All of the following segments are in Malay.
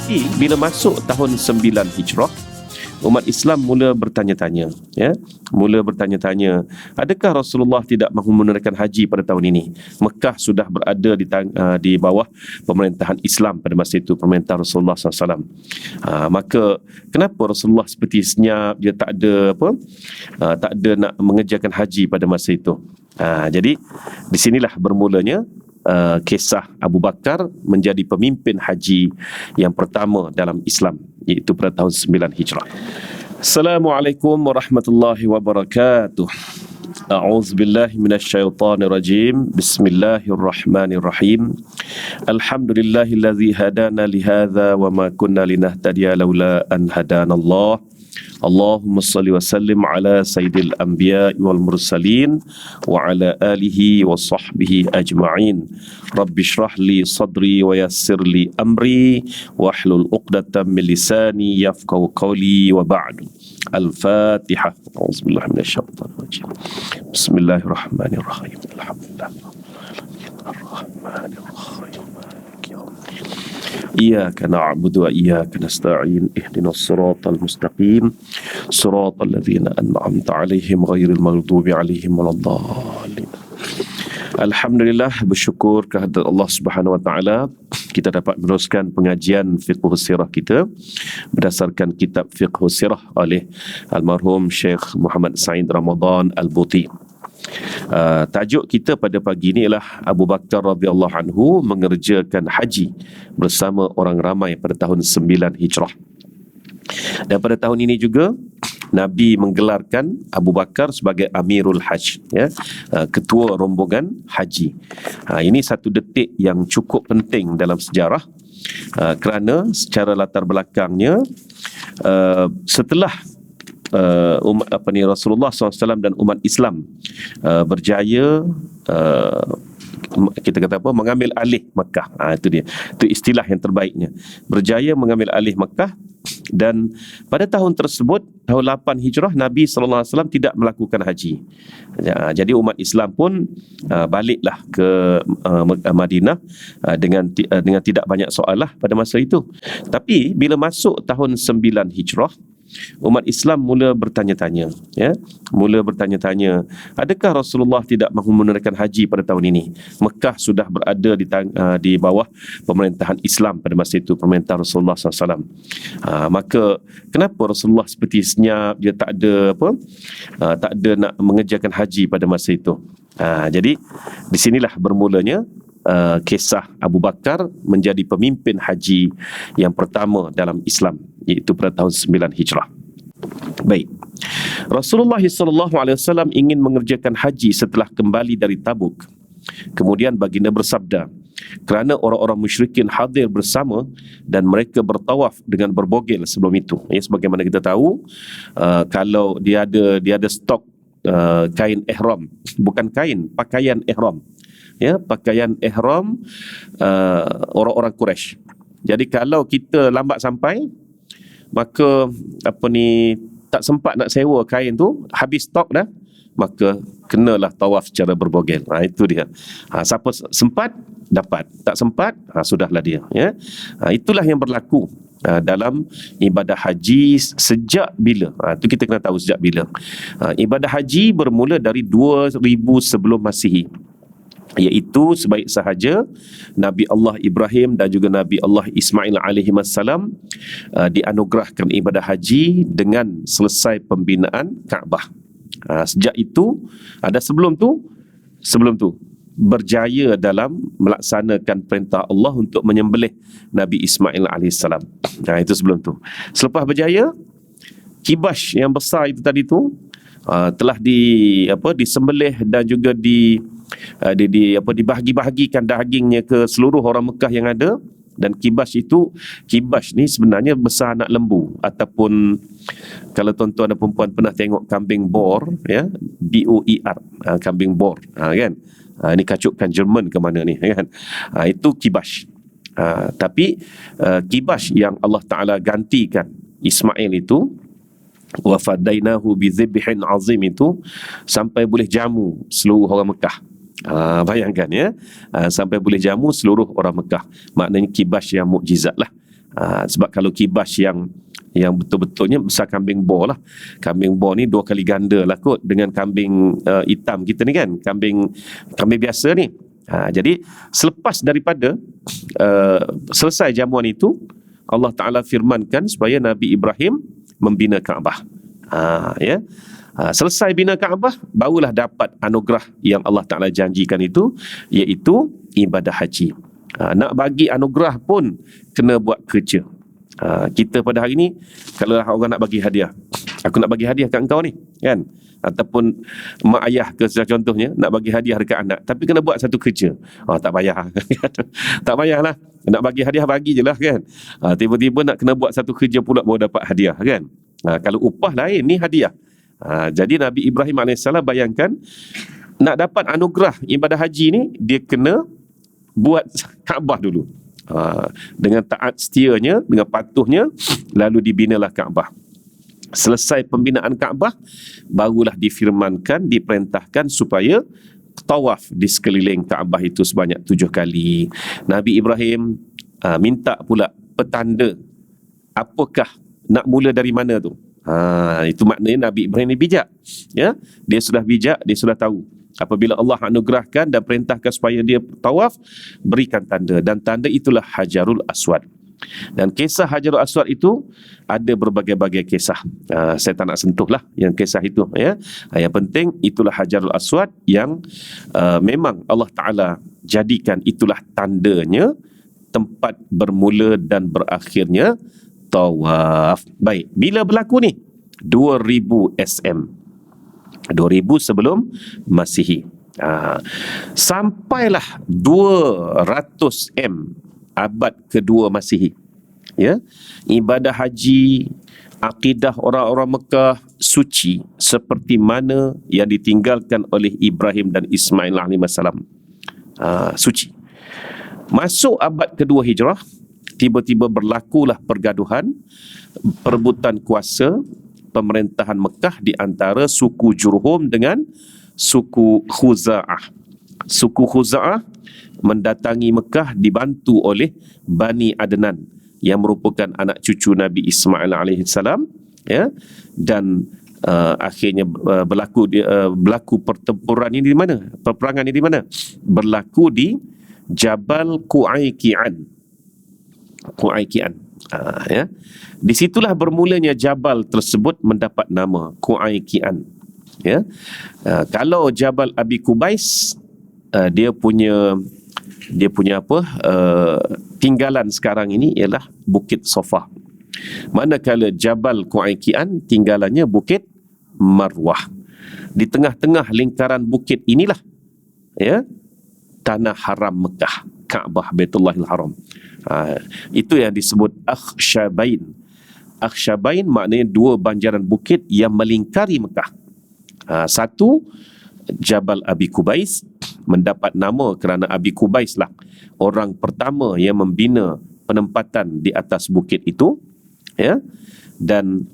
Tapi bila masuk tahun 9 Hijrah, umat Islam mula bertanya-tanya, adakah Rasulullah tidak mahu menunaikan haji pada tahun ini? Mekah sudah berada di bawah pemerintahan Islam pada masa itu, pemerintahan Rasulullah SAW. Maka kenapa Rasulullah seperti senyap, dia tak ada nak mengerjakan haji pada masa itu? Jadi di sinilah bermulanya kisah Abu Bakar menjadi pemimpin haji yang pertama dalam Islam, iaitu pada tahun 9 Hijrah. Assalamualaikum warahmatullahi wabarakatuh. A'udzubillahi minasyaitonirrajim. Bismillahirrahmanirrahim. Alhamdulillahilladzi hadana lihadza wa ma kunna linahtadiya laula an hadanallah. Allahumma salli wa sallim ala sayyidil anbiya wal mursalin wa ala alihi wa sahbihi ajma'in. Rabbi shrah li sadri wa yassir li amri wahlul 'uqdatam min lisani yafqahu qawli wa ba'du. Al-Fatihah. A'udzubillahi minasyaitonir rajim. Bismillahirrahmanirrahim. Alhamdulillah. Ar-Rahmanir-Rahim. إياك نعبد وإياك نستعين اهدنا الصراط المستقيم صراط الذين أنعمت عليهم غير المغضوب عليهم ولا الضالين. Alhamdulillah, bersyukur kehadirat Allah Subhanahu Wa Taala, kita dapat meneruskan pengajian fiqh sirah kita berdasarkan kitab fiqh sirah oleh almarhum Syekh Muhammad Said Ramadan Al-Buti. Tajuk kita pada pagi ini ialah Abu Bakar radhiyallahu anhu mengerjakan haji bersama orang ramai pada tahun 9 Hijrah. Dan pada tahun ini juga Nabi menggelarkan Abu Bakar sebagai Amirul Hajj, ketua rombongan haji. Ini satu detik yang cukup penting dalam sejarah, kerana secara latar belakangnya setelah Rasulullah SAW dan umat Islam berjaya kita kata mengambil alih Mekah. Itu dia, itu istilah yang terbaiknya, berjaya mengambil alih Mekah. Dan pada tahun tersebut, tahun 8 Hijrah, Nabi SAW tidak melakukan haji. Jadi umat Islam pun baliklah ke Madinah dengan tidak banyak soalah pada masa itu. Tapi bila masuk tahun 9 Hijrah, umat Islam mula bertanya-tanya, adakah Rasulullah tidak mahu menunaikan haji pada tahun ini? Mekah sudah berada di bawah pemerintahan Islam pada masa itu, pemerintahan Rasulullah SAW. Maka kenapa Rasulullah seperti senyap, dia tak ada nak mengerjakan haji pada masa itu? Jadi di sinilah bermulanya kisah Abu Bakar menjadi pemimpin haji yang pertama dalam Islam, iaitu pada tahun 9 Hijrah. Baik, Rasulullah SAW ingin mengerjakan haji setelah kembali dari Tabuk. Kemudian baginda bersabda, kerana orang-orang musyrikin hadir bersama dan mereka bertawaf dengan berbogel sebelum itu. Sebagaimana kita tahu, kalau dia ada stok kain ihram, bukan kain, pakaian ihram. Pakaian ihram orang-orang Quraisy. Jadi kalau kita lambat sampai, maka tak sempat nak sewa kain tu, habis stok dah, maka kenalah tawaf secara berbogel. Itu dia. Siapa sempat dapat, tak sempat sudahlah dia. Itulah yang berlaku dalam ibadah haji sejak bila? Itu kita kena tahu sejak bila. Ibadah haji bermula dari 2000 sebelum Masihi, iaitu sebaik sahaja Nabi Allah Ibrahim dan juga Nabi Allah Ismail alaihissalam dianugerahkan ibadah haji dengan selesai pembinaan Kaabah. Sejak itu, ada sebelum tu berjaya dalam melaksanakan perintah Allah untuk menyembelih Nabi Ismail alaihissalam. Itu sebelum tu. Selepas berjaya, kibash yang besar itu tadi tu telah disembelih dan juga dibahagi-bahagikan dagingnya ke seluruh orang Mekah yang ada. Dan kibash ni sebenarnya besar anak lembu, ataupun kalau tuan-tuan dan perempuan pernah tengok kambing bor, BOER, kambing bor, kan? Ini kacukan Jerman ke mana ni, kan? Itu kibash. Tapi kibash yang Allah Ta'ala gantikan Ismail itu, wa fadainahu bi dzibhin azim, itu sampai boleh jamu seluruh orang Mekah. Bayangkan sampai boleh jamu seluruh orang Mekah. Maknanya kibash yang mukjizat lah. Sebab kalau kibas yang betul-betulnya besar kambing bor lah. Kambing bor ni 2 kali ganda lah kot dengan kambing hitam kita ni kan, kambing biasa ni. Jadi selepas daripada selesai jamuan itu, Allah Ta'ala firmankan supaya Nabi Ibrahim membina Kaabah. Selesai bina Kaabah, barulah dapat anugerah yang Allah Ta'ala janjikan itu, iaitu ibadah haji. Nak bagi anugerah pun kena buat kerja. Kita pada hari ni, kalau orang nak bagi hadiah, aku nak bagi hadiah kat engkau ni kan, ataupun mak ayah ke contohnya nak bagi hadiah dekat anak, tapi kena buat satu kerja. Tak payah. Tak payahlah, nak bagi hadiah bagi je lah kan. Tiba-tiba nak kena buat satu kerja pula baru dapat hadiah kan. Kalau upah lain, ni hadiah. Jadi Nabi Ibrahim AS bayangkan, nak dapat anugerah ibadah haji ni, dia kena buat Kaabah dulu. Dengan taat setianya, dengan patuhnya, lalu dibinalah Kaabah. Selesai pembinaan Kaabah, barulah difirmankan, diperintahkan supaya tawaf di sekeliling Kaabah itu sebanyak 7 kali. Nabi Ibrahim minta pula petanda, apakah nak mula dari mana tu. Itu maknanya Nabi Ibrahim ni bijak, ya. Dia sudah bijak, dia sudah tahu apabila Allah anugerahkan dan perintahkan supaya dia tawaf, berikan tanda, dan tanda itulah Hajarul Aswad. Dan kisah Hajarul Aswad itu ada berbagai-bagai kisah. Saya tak nak sentuh lah yang kisah itu, ya. Yang penting itulah Hajarul Aswad yang memang Allah Ta'ala jadikan itulah tandanya tempat bermula dan berakhirnya tawaf. Baik, bila berlaku ni? 2000 SM. 2000 sebelum Masihi. Sampailah 200 M abad kedua Masihi. Ya, ibadah haji, akidah orang-orang Mekah suci seperti mana yang ditinggalkan oleh Ibrahim dan Ismail alaihissalam. Suci. Masuk abad kedua Hijrah, tiba-tiba berlakulah pergaduhan, perebutan kuasa pemerintahan Mekah di antara suku Jurhum dengan suku Khuza'ah. Suku Khuza'ah mendatangi Mekah dibantu oleh Bani Adnan yang merupakan anak cucu Nabi Ismail alaihissalam, ya, dan akhirnya berlaku pertempuran ini di mana? Peperangan ini di mana? Berlaku di Jabal Qu'ayqi'an. Ya. Di situlah bermulanya jabal tersebut mendapat nama Qu'ayqi'an. Ya. Kalau Jabal Abi Kubais, dia punya apa? Tinggalan sekarang ini ialah Bukit Sofa. Manakala Jabal Qu'ayqi'an tinggalannya Bukit Marwah. Di tengah-tengah lingkaran bukit inilah, ya, tanah haram Mekah, Kaabah Baitullahil Haram. Itu yang disebut Akhshabain. Akhshabain maknanya 2 banjaran bukit yang melingkari Mekah. Satu, Jabal Abi Kubais, mendapat nama kerana Abi Kubais lah orang pertama yang membina penempatan di atas bukit itu, ya. Dan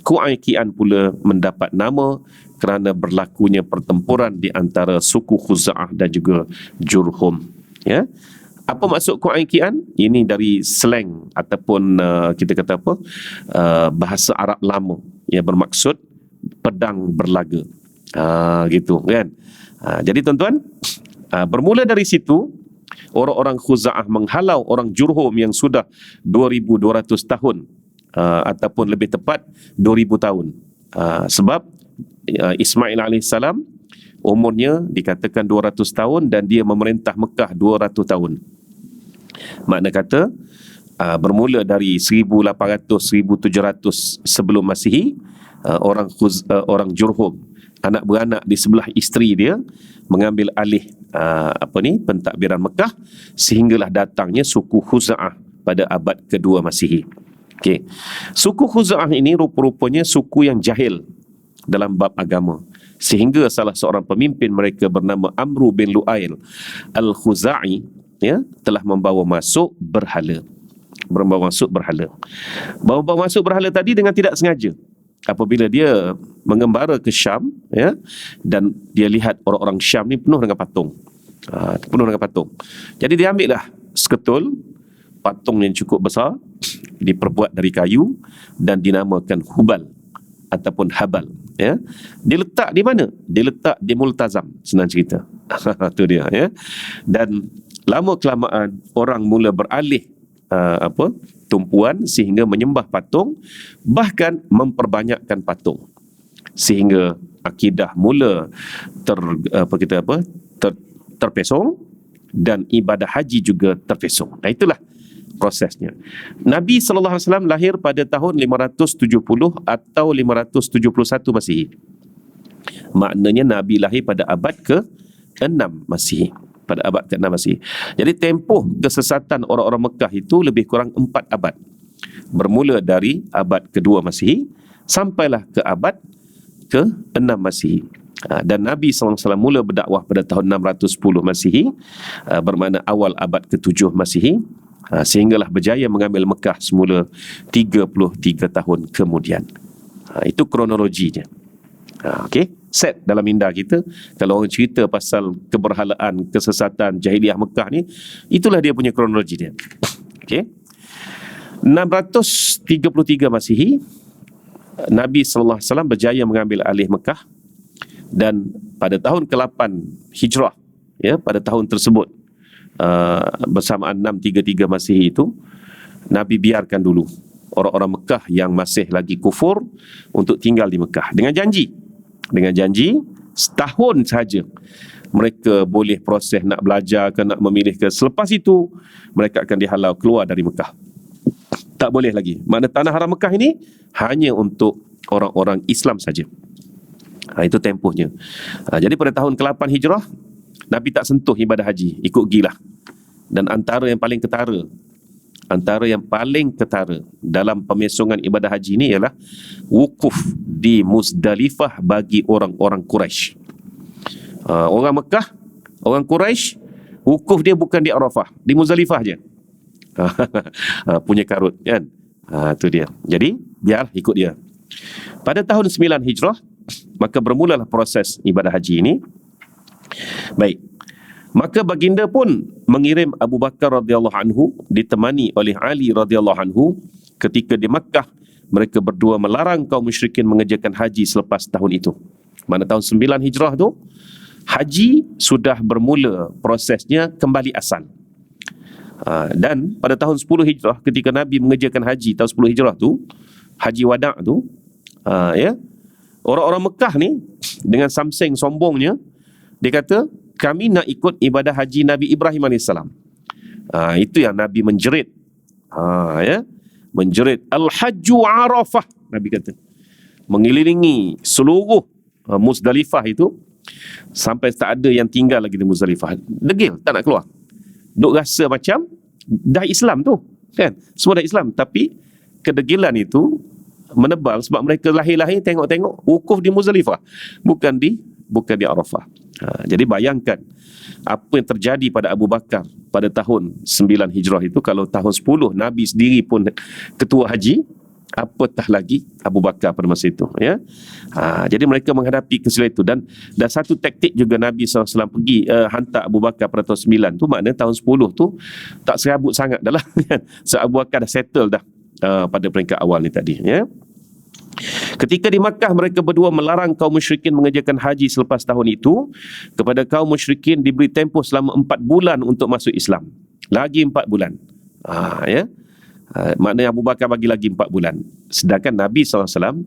Qu'ayqi'an pula mendapat nama kerana berlakunya pertempuran di antara suku Khuza'ah dan juga Jurhum, ya. Apa maksud Qu'ayqi'an? Ini dari slang ataupun kita kata apa, bahasa Arab lama yang bermaksud pedang berlaga. Gitu kan. Jadi tuan-tuan, bermula dari situ orang-orang Khuza'ah menghalau orang Jurhum yang sudah 2200 tahun, ataupun lebih tepat 2000 tahun. Sebab Ismail alaihissalam umurnya dikatakan 200 tahun dan dia memerintah Mekah 200 tahun. Makna kata bermula dari 1800-1700 sebelum Masihi, orang Jurhum, anak beranak di sebelah isteri dia, mengambil alih pentadbiran Mekah, sehinggalah datangnya suku Khuza'ah pada abad kedua Masihi. Okey. Suku Khuza'ah ini rupa-rupanya suku yang jahil dalam bab agama, sehingga salah seorang pemimpin mereka bernama Amru bin Lu'ail Al-Khuza'i, ya, telah membawa masuk berhala. Bawa masuk berhala tadi dengan tidak sengaja. Apabila dia mengembara ke Syam, ya, dan dia lihat orang-orang Syam ni penuh dengan patung. Jadi dia ambil lah seketul patung yang cukup besar, diperbuat dari kayu dan dinamakan Hubal ataupun Habal, ya. Dia letak di mana? Dia letak di Multazam, senang cerita. Itu dia, ya. Dan lama kelamaan orang mula beralih tumpuan sehingga menyembah patung, bahkan memperbanyakkan patung, sehingga akidah mula terpesong dan ibadah haji juga terpesong. Nah, itulah prosesnya. Nabi SAW lahir pada tahun 570 atau 571 Masihi. Maknanya Nabi lahir pada abad ke-6 Masihi. Pada abad ke-6 Masihi. Jadi tempoh kesesatan orang-orang Mekah itu lebih kurang 4 abad. Bermula dari abad ke-2 Masihi sampailah ke abad ke-6 Masihi. Dan Nabi SAW mula berdakwah pada tahun 610 Masihi, bermakna awal abad ke-7 Masihi, sehinggalah berjaya mengambil Mekah semula 33 tahun kemudian. Itu kronologinya. Okey, set dalam minda kita. Kalau orang cerita pasal keberhalaan, kesesatan jahiliah Mekah ni, itulah dia punya kronologi dia. Okey. 633 Masihi, Nabi SAW berjaya mengambil alih Mekah, dan pada tahun ke-8 Hijrah, ya, pada tahun tersebut, bersamaan 633 Masihi itu, Nabi biarkan dulu orang-orang Mekah yang masih lagi kufur untuk tinggal di Mekah dengan janji setahun saja mereka boleh proses nak belajar ke nak memilih ke. Selepas itu mereka akan dihalau keluar dari Mekah, tak boleh lagi. Makna tanah haram Mekah ini hanya untuk orang-orang Islam saja. Itu tempohnya. Jadi pada tahun ke-8 Hijrah, Nabi tak sentuh ibadah haji, ikut gilah. Dan antara yang paling ketara dalam pemesongan ibadah haji ini ialah wukuf di Muzdalifah bagi orang-orang Quraisy. Orang Mekah, orang Quraisy, wukuf dia bukan di Arafah, di Muzdalifah je. Punya karut, kan? Itu dia. Jadi biar ikut dia. Pada tahun 9 Hijrah, maka bermulalah proses ibadah haji ini. Baik. Maka baginda pun mengirim Abu Bakar radhiyallahu anhu ditemani oleh Ali radhiyallahu anhu. Ketika di Makkah, mereka berdua melarang kaum musyrikin mengerjakan haji selepas tahun itu. Mana tahun 9 Hijrah tu, haji sudah bermula prosesnya kembali asal. Dan pada tahun 10 Hijrah, ketika Nabi mengerjakan haji tahun 10 Hijrah tu, haji wada' tu, ya, orang-orang Mekah ni dengan samseng sombongnya, dia kata, kami nak ikut ibadah haji Nabi Ibrahim AS. Itu yang Nabi menjerit. Ya, menjerit Al-Hajju Arafah, Nabi kata, mengelilingi seluruh Muzdalifah itu sampai tak ada yang tinggal lagi di Muzdalifah. Degil, tak nak keluar. Duk rasa macam dah Islam tu, kan? Semua dah Islam, tapi kedegilan itu menebal sebab mereka lahir-lahir tengok-tengok wukuf di Muzdalifah, bukan di Arafah. Jadi bayangkan apa yang terjadi pada Abu Bakar pada tahun 9 Hijrah itu. Kalau tahun 10 Nabi sendiri pun ketua haji, apatah lagi Abu Bakar pada masa itu, ya. Jadi mereka menghadapi kesilapan itu, dan satu taktik juga Nabi SAW pergi hantar Abu Bakar pada tahun 9 tu, maknanya tahun 10 tu tak serabut sangat dah lah, kan? So Abu Bakar dah settle dah pada peringkat awal ni tadi, ya. Ketika di Makkah, mereka berdua melarang kaum musyrikin mengerjakan haji selepas tahun itu. Kepada kaum musyrikin diberi tempoh selama 4 bulan untuk masuk Islam. Lagi 4 bulan. Ya. Maknanya Abu Bakar bagi lagi 4 bulan. Sedangkan Nabi SAW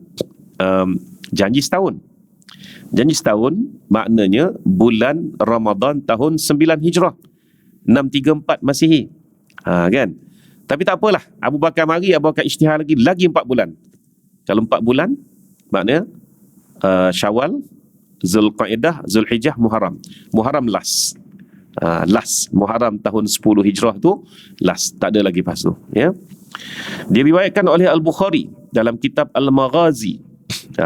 janji setahun. Janji setahun maknanya bulan Ramadan tahun 9 Hijrah, 634 Masihi. Kan? Tapi tak apalah, Abu Bakar mari, Abu Bakar isytihar lagi 4 bulan. Kalau 4 bulan, maknanya Syawal, Zulqaidah, Zulhijjah, Muharram. Muharram last. Muharram tahun 10 Hijrah tu last, tak ada lagi lepas tu, ya. Diriwayatkan oleh Al-Bukhari dalam kitab Al-Maghazi.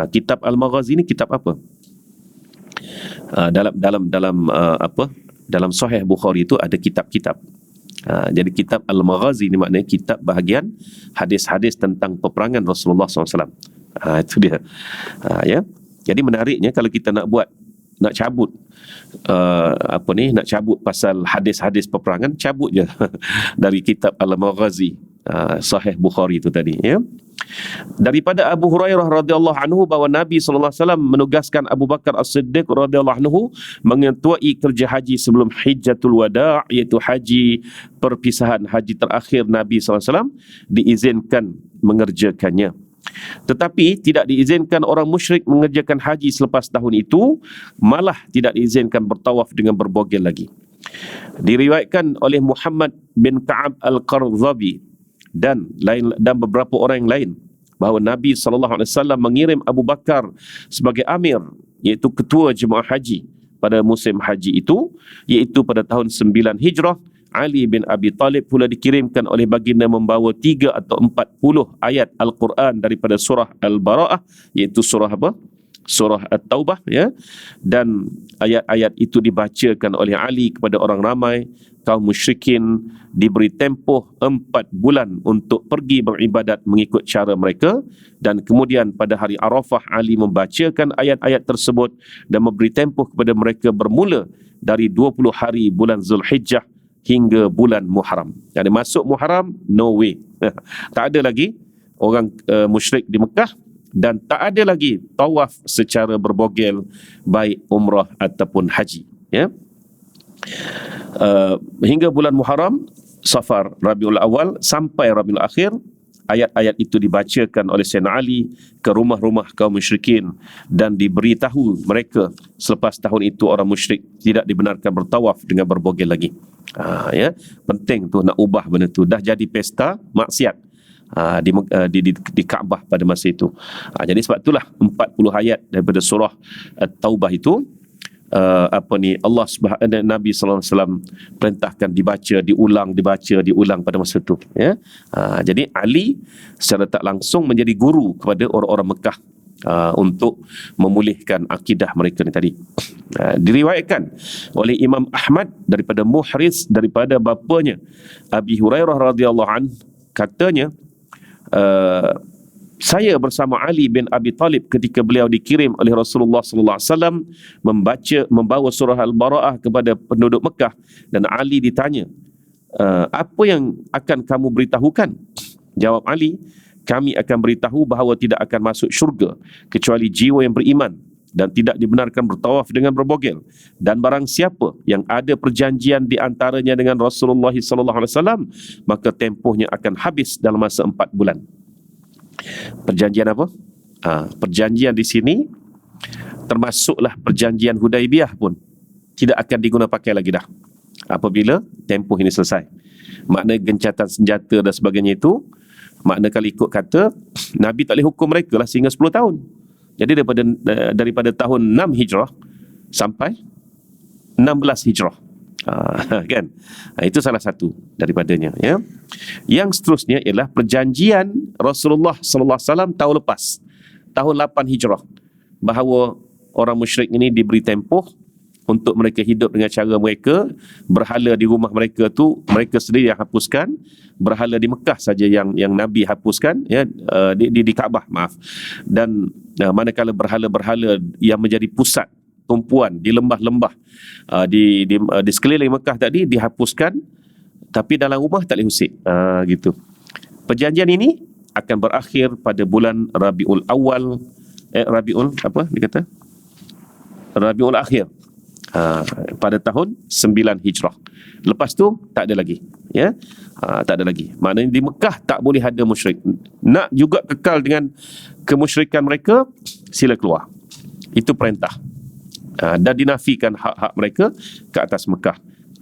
Kitab Al-Maghazi ni kitab apa? Dalam Sahih Bukhari itu ada kitab-kitab. Jadi kitab Al-Maghazi ni maknanya kitab bahagian hadis-hadis tentang peperangan Rasulullah SAW. Itu dia. Ya. Jadi menariknya kalau kita nak cabut nak cabut pasal hadis-hadis peperangan, cabut je dari kitab Al-Maghazi. Sahih Bukhari itu tadi, ya. Daripada Abu Hurairah radhiyallahu anhu bahawa Nabi sallallahu alaihi wasallam menugaskan Abu Bakar As-Siddiq radhiyallahu anhu mengetuai kerja haji sebelum Hijjatul Wada', iaitu haji perpisahan, haji terakhir Nabi sallallahu alaihi wasallam, diizinkan mengerjakannya. Tetapi tidak diizinkan orang musyrik mengerjakan haji selepas tahun itu, malah tidak diizinkan bertawaf dengan berbogel lagi. Diriwayatkan oleh Muhammad bin Ka'ab Al-Qardhabi dan beberapa orang yang lain bahawa Nabi SAW mengirim Abu Bakar sebagai amir, iaitu ketua jemaah haji pada musim haji itu, iaitu pada tahun 9 Hijrah. Ali bin Abi Talib pula dikirimkan oleh baginda membawa 3 atau 40 ayat Al-Quran daripada surah Al-Bara'ah, iaitu surah apa? Surah At-Taubah, ya. Dan ayat-ayat itu dibacakan oleh Ali kepada orang ramai. Kaum musyrikin diberi tempoh 4 bulan untuk pergi beribadat mengikut cara mereka, dan kemudian pada hari Arafah Ali membacakan ayat-ayat tersebut dan memberi tempoh kepada mereka bermula dari 20 hari bulan Zulhijjah hingga bulan Muharram. Jadi masuk Muharram, no way. Tak ada lagi orang musyrik di Mekah, dan tak ada lagi tawaf secara berbogel, baik umrah ataupun haji, ya. Hingga bulan Muharram, Safar, Rabiul Awal sampai Rabiul Akhir, ayat-ayat itu dibacakan oleh Sayyidina Ali ke rumah-rumah kaum musyrikin dan diberitahu mereka selepas tahun itu orang musyrik tidak dibenarkan bertawaf dengan berbogel lagi. Ya, penting tu nak ubah benda tu. Dah jadi pesta maksiat di Kaabah pada masa itu. Jadi sebab itulah 40 ayat daripada surah At-Taubah itu Allah Nabi sallallahu alaihi wasallam perintahkan dibaca, diulang pada masa itu, ya. Jadi Ali secara tak langsung menjadi guru kepada orang-orang Mekah untuk memulihkan akidah mereka ni tadi. Diriwayatkan oleh Imam Ahmad daripada Muhriz, daripada bapanya Abi Hurairah radhiyallahu anhu, katanya, saya bersama Ali bin Abi Talib ketika beliau dikirim oleh Rasulullah sallallahu alaihi wasallam membawa surah Al-Bara'ah kepada penduduk Mekah, dan Ali ditanya, apa yang akan kamu beritahukan? Jawab Ali, kami akan beritahu bahawa tidak akan masuk syurga kecuali jiwa yang beriman dan tidak dibenarkan bertawaf dengan berbogel, dan barang siapa yang ada perjanjian di antaranya dengan Rasulullah sallallahu alaihi wasallam, maka tempohnya akan habis dalam masa 4 bulan. Perjanjian apa? Perjanjian di sini termasuklah perjanjian Hudaibiyah pun tidak akan diguna pakai lagi dah apabila tempoh ini selesai. Makna gencatan senjata dan sebagainya itu, makna kalau ikut kata Nabi tak boleh hukum mereka lah sehingga 10 tahun. Jadi daripada tahun 6 Hijrah sampai 16 Hijrah, kan? Itu salah satu daripadanya, ya. Yang seterusnya ialah perjanjian Rasulullah sallallahu alaihi wasallam tahun lepas, tahun 8 Hijrah, bahawa orang musyrik ini diberi tempoh untuk mereka hidup dengan cara mereka. Berhala di rumah mereka tu mereka sendiri yang hapuskan, berhala di Mekah saja yang Nabi hapuskan, ya, di Kaabah, maaf. Dan manakala berhala-berhala yang menjadi pusat tumpuan di lembah-lembah di sekeliling Mekah tadi dihapuskan, tapi dalam rumah tak boleh usik, gitu. Perjanjian ini akan berakhir pada bulan Rabiul Awal, Rabiul apa dikata? Rabiul Akhir, pada tahun 9 Hijrah. Lepas tu tak ada lagi, ya. Tak ada lagi. Maknanya di Mekah tak boleh ada musyrik. Nak juga kekal dengan kemusyrikan mereka, sila keluar. Itu perintah. Dan dinafikan hak-hak mereka ke atas Mekah.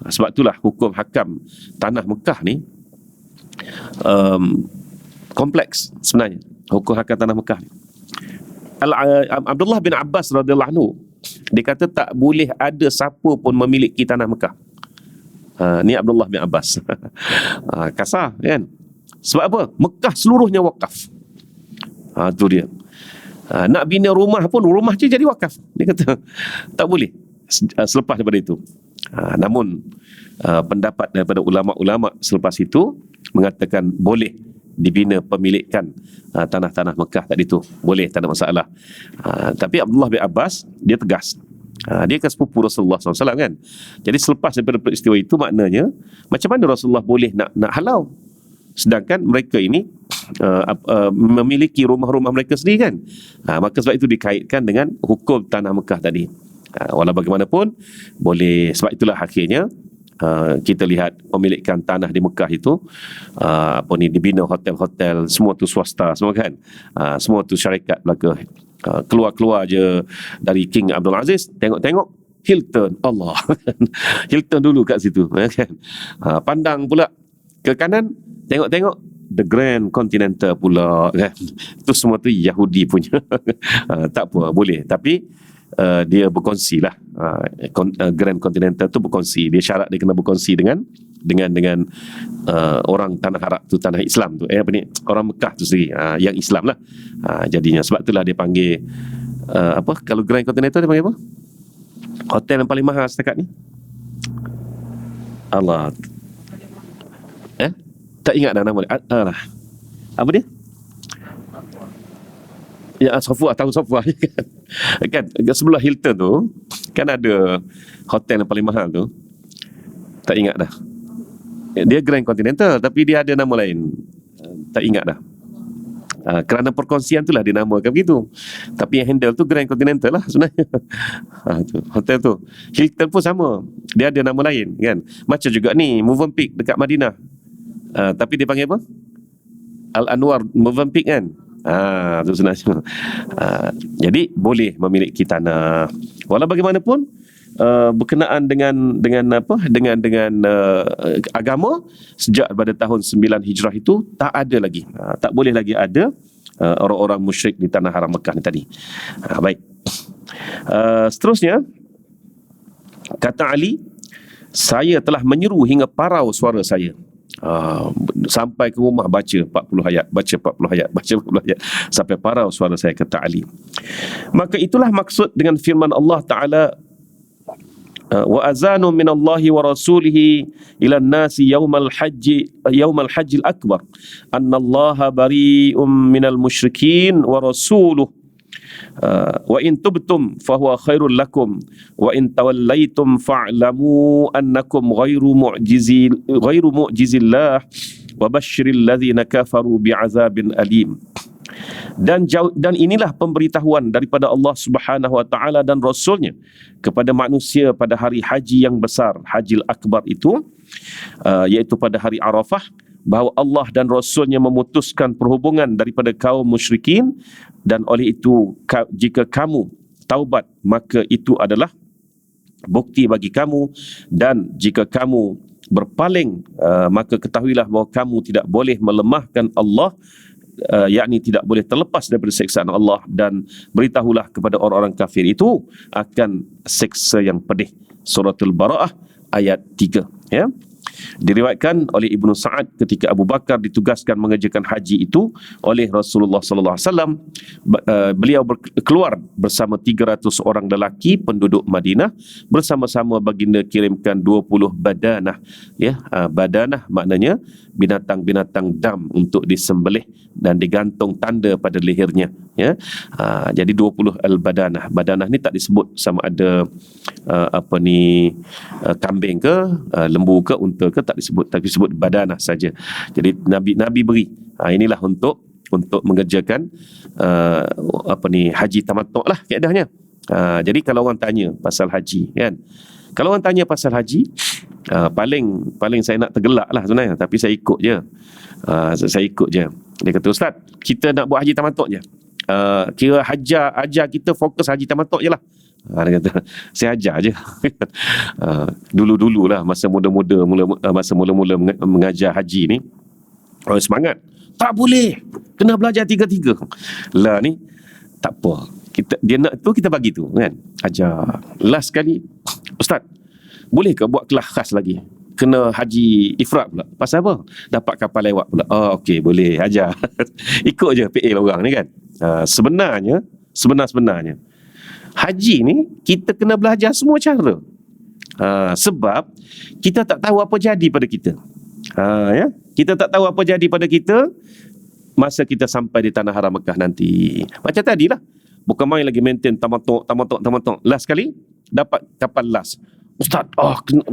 Sebab itulah hukum hakam tanah Mekah ni kompleks sebenarnya. Hukum hakam tanah Mekah ni. Abdullah bin Abbas radhiyallahu anhu, dia kata tak boleh ada siapa pun memiliki tanah Mekah. Ni Abdullah bin Abbas. Kasar, kan? Sebab apa? Mekah seluruhnya wakaf. Tu dia. Nak bina rumah pun, rumah je jadi wakaf. Dia kata tak boleh selepas daripada itu. Namun pendapat daripada ulama-ulama selepas itu mengatakan boleh dibina pemilikan tanah-tanah Mekah tadi tu. Boleh, tak ada masalah. Tapi Abdullah bin Abbas dia tegas. Dia kan sepupu Rasulullah SAW, kan. Jadi selepas daripada peristiwa itu, maknanya macam mana Rasulullah boleh nak halau? Sedangkan mereka ini memiliki rumah-rumah mereka sendiri kan. Maka sebab itu dikaitkan dengan hukum tanah Mekah tadi. Walau bagaimanapun boleh, sebab itulah akhirnya kita lihat pemilikan tanah di Mekah itu dibina hotel-hotel, semua tu swasta semua kan. Semua tu syarikat belaka. Keluar-keluar je dari King Abdul Aziz, tengok-tengok Hilton, Allah. Hilton dulu kat situ kan. Pandang pula ke kanan, tengok-tengok The Grand Continental pula kan. Itu semua tu Yahudi punya. Tak apa, boleh. Tapi dia berkongsi lah. Grand Continental tu berkongsi. Dia syarat dia kena berkongsi dengan orang tanah Arab tu, tanah Islam tu. Orang Mekah tu sendiri. Yang Islam lah. Jadinya sebab itulah dia panggil kalau Grand Continental dia panggil apa? Hotel yang paling mahal setakat ni. Allah. Tak ingat dah nama dia. Apa dia? Ya, Safwa, tahu Safwa kan sebelah Hilton tu kan ada hotel yang paling mahal tu. Tak ingat dah. Dia Grand Continental tapi dia ada nama lain. Tak ingat dah. Kerana perkongsian itulah dia namakan begitu. Tapi yang handle tu Grand Continental lah sebenarnya. Tu, hotel tu. Hilton pun sama. Dia ada nama lain kan. Macam juga ni Movenpick dekat Madinah. Tapi dia panggil apa? Al-Anwar Movenpick kan. Itu sebenarnya. Jadi boleh memiliki tanah. Walau bagaimanapun berkenaan dengan agama, sejak pada tahun 9 Hijrah itu tak ada lagi. Tak boleh lagi ada orang-orang musyrik di tanah haram Mekah ni tadi. Baik. Seterusnya kata Ali, saya telah menyeru hingga parau suara saya. Sampai ke rumah baca 40 ayat, baca 40 ayat sampai parau suara saya, kata Ali. Maka itulah maksud dengan firman Allah Ta'ala, wa azanu minallahi wa rasulihi ila nasi yaumal hajjil akbar annallaha bari'um minal musyrikin wa rasuluh wa in tubtum fahuwa khairul lakum wa in tawallaitum fa'lamu annakum ghairu mu'jizillah wa basyiril ladzina kafaru bi'azabin alim. Dan inilah pemberitahuan daripada Allah Subhanahu wa taala dan rasulnya kepada manusia pada hari haji yang besar, Hajjil Akbar itu, iaitu pada hari Arafah, bahawa Allah dan rasulnya memutuskan perhubungan daripada kaum musyrikin, dan oleh itu jika kamu taubat maka itu adalah bukti bagi kamu, dan jika kamu berpaling maka ketahuilah bahawa kamu tidak boleh melemahkan Allah, yakni tidak boleh terlepas daripada siksaan Allah, dan beritahulah kepada orang-orang kafir itu akan siksa yang pedih. Suratul Bara'ah ayat 3 ya. Diriwayatkan oleh Ibnu Sa'ad ketika Abu Bakar ditugaskan mengerjakan haji itu oleh Rasulullah sallallahu alaihi wasallam, beliau keluar bersama 300 orang lelaki penduduk Madinah, bersama-sama baginda kirimkan 20 badanah ya. Badanah maknanya binatang-binatang dam untuk disembelih dan digantung tanda pada lehernya ya. Jadi 20 al-badanah. Badanah ni tak disebut sama ada kambing ke lembu ke unta ke, tak disebut, tapi disebut badanah saja. Jadi Nabi beri inilah untuk mengerjakan haji tamattu' lah kaedahnya. Jadi kalau orang tanya pasal haji kan, kalau orang tanya pasal haji, paling saya nak tergelak lah sebenarnya, tapi saya ikut je. Dia kata, Ustaz, kita nak buat haji tamattu' je. Kira ajar kita fokus haji tamattu' je lah. Dia kata, saya ajar je. Dulu-dulu lah, masa mula-mula mengajar haji ni, orang semangat. Tak boleh, kena belajar tiga-tiga. Lah ni, tak apa. Dia nak tu, kita bagi tu kan. Ajar. Last sekali, Ustaz, boleh ke buat kelas khas lagi? Kena haji ifrat pula. Pasal apa? Dapat kapal lewat pula. Okey, boleh, ajar. Ikut je PA orang ni kan. Sebenarnya haji ni kita kena belajar semua cara. Sebab kita tak tahu apa jadi pada kita. Ya, kita tak tahu apa jadi pada kita masa kita sampai di tanah haram Mekah nanti. Macam tadilah. Bukan main lagi maintain tamattu'. Last kali dapat kapal last. Ustaz,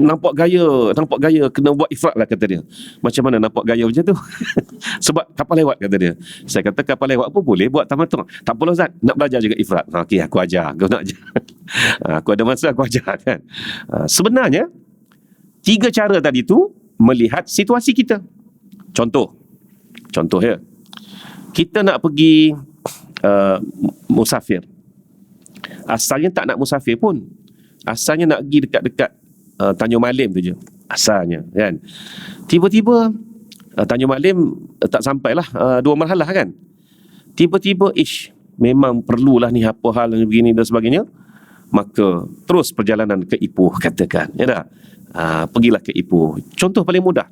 nampak gaya kena buat ifrat lah, kata dia. Macam mana nampak gaya macam tu? Sebab kapal lewat, kata dia. Saya kata kapal lewat pun boleh buat tamattu'. Tak apalah Ustaz, nak belajar juga ifrat. Okey, aku ajar. Kau nak ajar. Aku ada masa, aku ajar kan. Sebenarnya 3 cara tadi tu melihat situasi kita. Contoh ya. Kita nak pergi musafir. Asalnya tak nak musafir pun. Asalnya nak pergi dekat-dekat Tanjung Malim tu je. Asalnya kan. Tiba-tiba Tanjung Malim tak sampailah 2 marhalah kan. Tiba-tiba memang perlulah ni apa hal yang begini dan sebagainya. Maka terus perjalanan ke Ipoh, katakan. Ya dah. Pergilah ke Ipoh. Contoh paling mudah.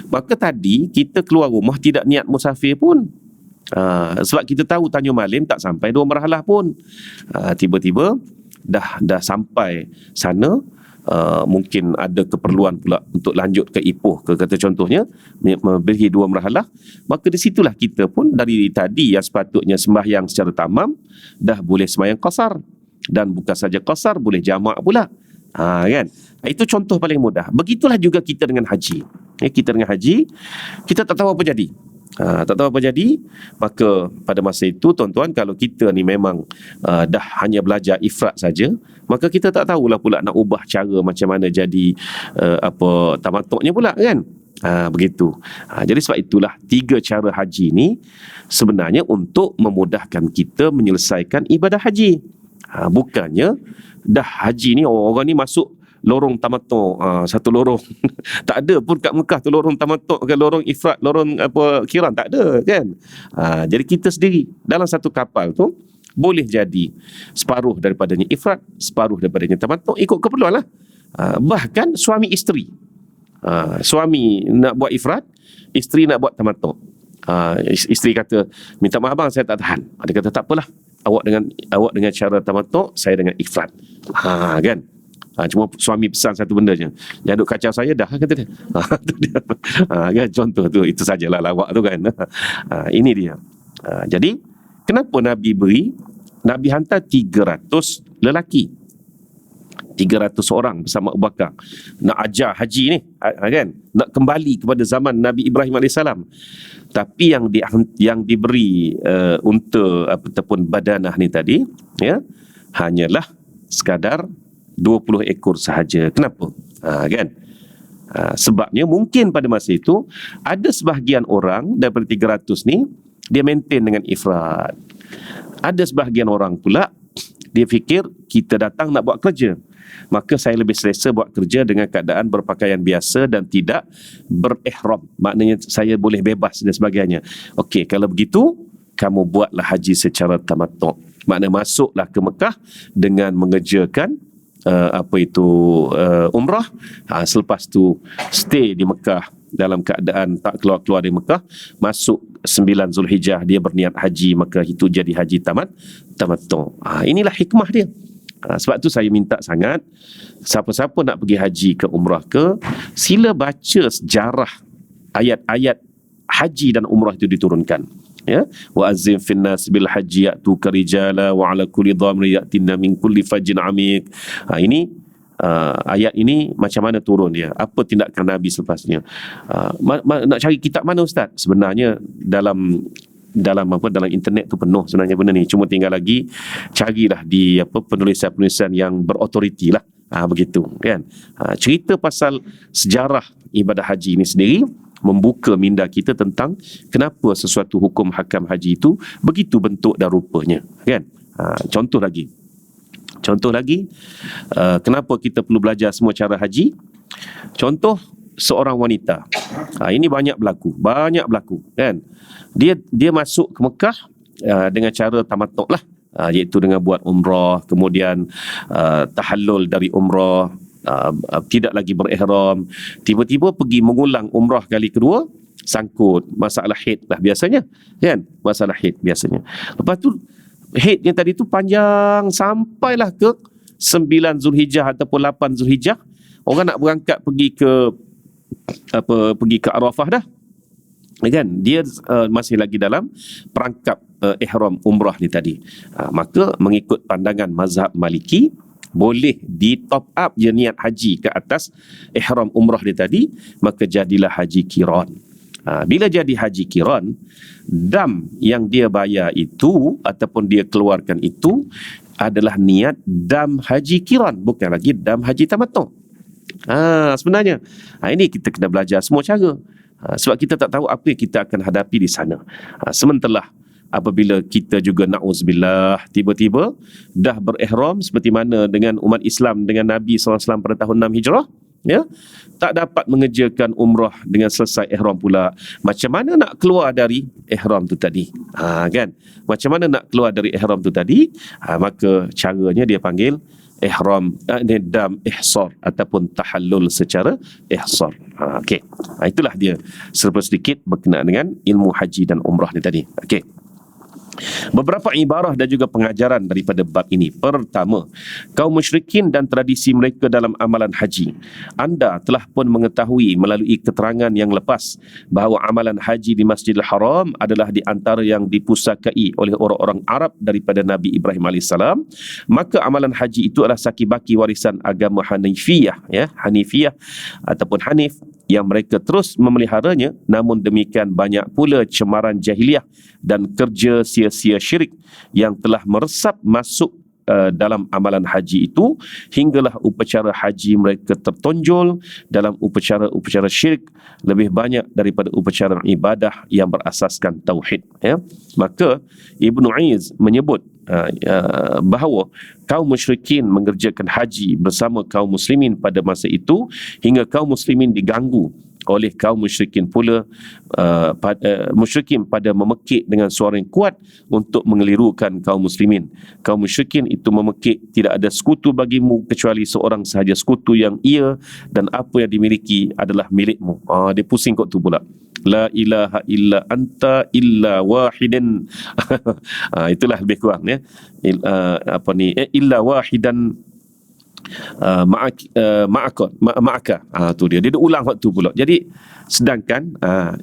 Maka tadi kita keluar rumah tidak niat musafir pun. Sebab kita tahu Tanjung Malim tak sampai 2 marhalah pun. Tiba-tiba dah sampai sana, mungkin ada keperluan pula untuk lanjut ke Ipoh ke, kata contohnya, memberi 2 marhalah. Maka di situlah kita pun dari tadi yang sepatutnya sembahyang secara tamam, dah boleh sembahyang qasar. Dan bukan saja qasar, boleh jamak pula. Kan? Itu contoh paling mudah. Begitulah juga kita dengan haji. Kita dengan haji, kita tak tahu apa jadi. Tak tahu apa jadi. Maka pada masa itu, tuan-tuan, kalau kita ni memang dah hanya belajar ifrat saja, maka kita tak tahulah pula nak ubah cara macam mana jadi tamattu'nya pula kan. Begitu. Jadi sebab itulah 3 cara haji ni sebenarnya untuk memudahkan kita menyelesaikan ibadah haji. Bukannya dah haji ni orang ni masuk lorong tamattu', satu lorong. Tak ada pun kat Mekah tu lorong tamattu' ke lorong ifrat, lorong kiran, tak ada kan. Jadi kita sendiri dalam satu kapal tu boleh jadi separuh daripadanya ifrat, separuh daripadanya tamattu', ikut keperluan lah. Bahkan suami isteri, suami nak buat ifrat, isteri nak buat tamattu'. Isteri kata, minta maaf bang, saya tak tahan. Dia kata tak apalah, awak dengan cara tamattu', saya dengan ifrat. Kan. Cuma suami pesan satu benda je, jangan duk kacau saya dah, kata dia. Kan, contoh tu, itu sajalah lawak tu kan. Ini dia. Jadi kenapa Nabi hantar 300 lelaki, 300 orang bersama Abu Bakar nak ajar haji ni, kan, nak kembali kepada zaman Nabi Ibrahim AS. Tapi yang diberi unta ataupun badanah ni tadi, ya, hanyalah sekadar 20 ekor sahaja. Kenapa? Kan? Sebabnya mungkin pada masa itu ada sebahagian orang daripada 300 ni dia maintain dengan ifrat. Ada sebahagian orang pula dia fikir kita datang nak buat kerja, maka saya lebih selesa buat kerja dengan keadaan berpakaian biasa dan tidak berihram. Maknanya saya boleh bebas dan sebagainya. Okey, kalau begitu kamu buatlah haji secara tamattu'. Maknanya masuklah ke Mekah dengan mengerjakan umrah. Selepas tu stay di Mekah dalam keadaan tak keluar-keluar dari Mekah. Masuk 9 Zulhijjah dia berniat haji, maka itu jadi haji tamattu'. Inilah hikmah dia. Sebab tu saya minta sangat, siapa-siapa nak pergi haji ke umrah ke, sila baca sejarah ayat-ayat haji dan umrah itu diturunkan. Ya, wa azzim fin nas bil haji ya'tuka rijala wa ala kulli dhamir ya'tina min kulli fajjin amiq. Ini ayat ini macam mana turun dia, apa tindakan Nabi selepasnya. Nak cari kitab mana ustaz? Sebenarnya dalam internet tu penuh sebenarnya benda ni, cuma tinggal lagi carilah di penulisan-penulisan yang berautoriti lah. Begitu kan. Cerita pasal sejarah ibadah haji ini sendiri membuka minda kita tentang kenapa sesuatu hukum hakam haji itu begitu bentuk dan rupanya kan. Contoh lagi, kenapa kita perlu belajar semua cara haji. Contoh, seorang wanita, ini banyak berlaku kan. Dia masuk ke Mekah dengan cara tamattu' lah, iaitu dengan buat umrah, kemudian tahallul dari umrah, tidak lagi berihram, tiba-tiba pergi mengulang umrah kali kedua, sangkut masalah haid lah biasanya kan, masalah haid biasanya. Lepas tu haidnya tadi tu panjang sampailah ke 9 Zulhijjah ataupun 8 Zulhijjah, orang nak berangkat pergi ke Arafah dah kan, dia masih lagi dalam perangkap ihram umrah ni tadi. Maka mengikut pandangan mazhab Maliki, boleh di top up je niat haji ke atas ihram umrah dia tadi, maka jadilah haji qiran. Bila jadi haji qiran, dam yang dia bayar itu ataupun dia keluarkan itu adalah niat dam haji qiran, bukan lagi dam haji tamattu. Sebenarnya ini kita kena belajar semua cara, sebab kita tak tahu apa yang kita akan hadapi di sana. Sementara apabila kita juga na'udzubillah tiba-tiba dah berihram seperti mana dengan umat Islam dengan Nabi SAW pada tahun 6 Hijrah, ya, tak dapat mengerjakan umrah dengan selesai ihram pula. Macam mana nak keluar dari ihram tu tadi? Kan? Macam mana nak keluar dari ihram tu tadi? Maka caranya dia panggil ihram dam ihsar ataupun tahallul secara ihsar. Okey. Itulah dia serba sedikit berkenaan dengan ilmu haji dan umrah ni tadi. Okey. Beberapa ibarah dan juga pengajaran daripada bab ini. Pertama, kaum musyrikin dan tradisi mereka dalam amalan haji. Anda telah pun mengetahui melalui keterangan yang lepas bahawa amalan haji di Masjidil Haram adalah di antara yang dipusakai oleh orang-orang Arab daripada Nabi Ibrahim AS. Maka amalan haji itu adalah sakibaki warisan agama Hanifiyah, ya, Hanifiyah ataupun Hanif, yang mereka terus memeliharanya. Namun demikian banyak pula cemaran jahiliah dan kerja sia-sia syirik yang telah meresap masuk dalam amalan haji itu, hinggalah upacara haji mereka tertonjol dalam upacara syirik lebih banyak daripada upacara ibadah yang berasaskan tauhid, ya. Maka Ibnu Aiz menyebut bahawa kaum musyrikin mengerjakan haji bersama kaum muslimin pada masa itu, hingga kaum muslimin diganggu oleh kaum musyrikin pula, musyrikin pada memekik dengan suara yang kuat untuk mengelirukan kaum muslimin. Kaum musyrikin itu memekik, tidak ada sekutu bagimu kecuali seorang sahaja sekutu yang ia dan apa yang dimiliki adalah milikmu. Dia pusing kot tu pula. La ilaha illa anta illa wahidin. Itulah lebih kurang, ya. Illa wahidan ma'aka. Tu dia ulang waktu pula. Jadi sedangkan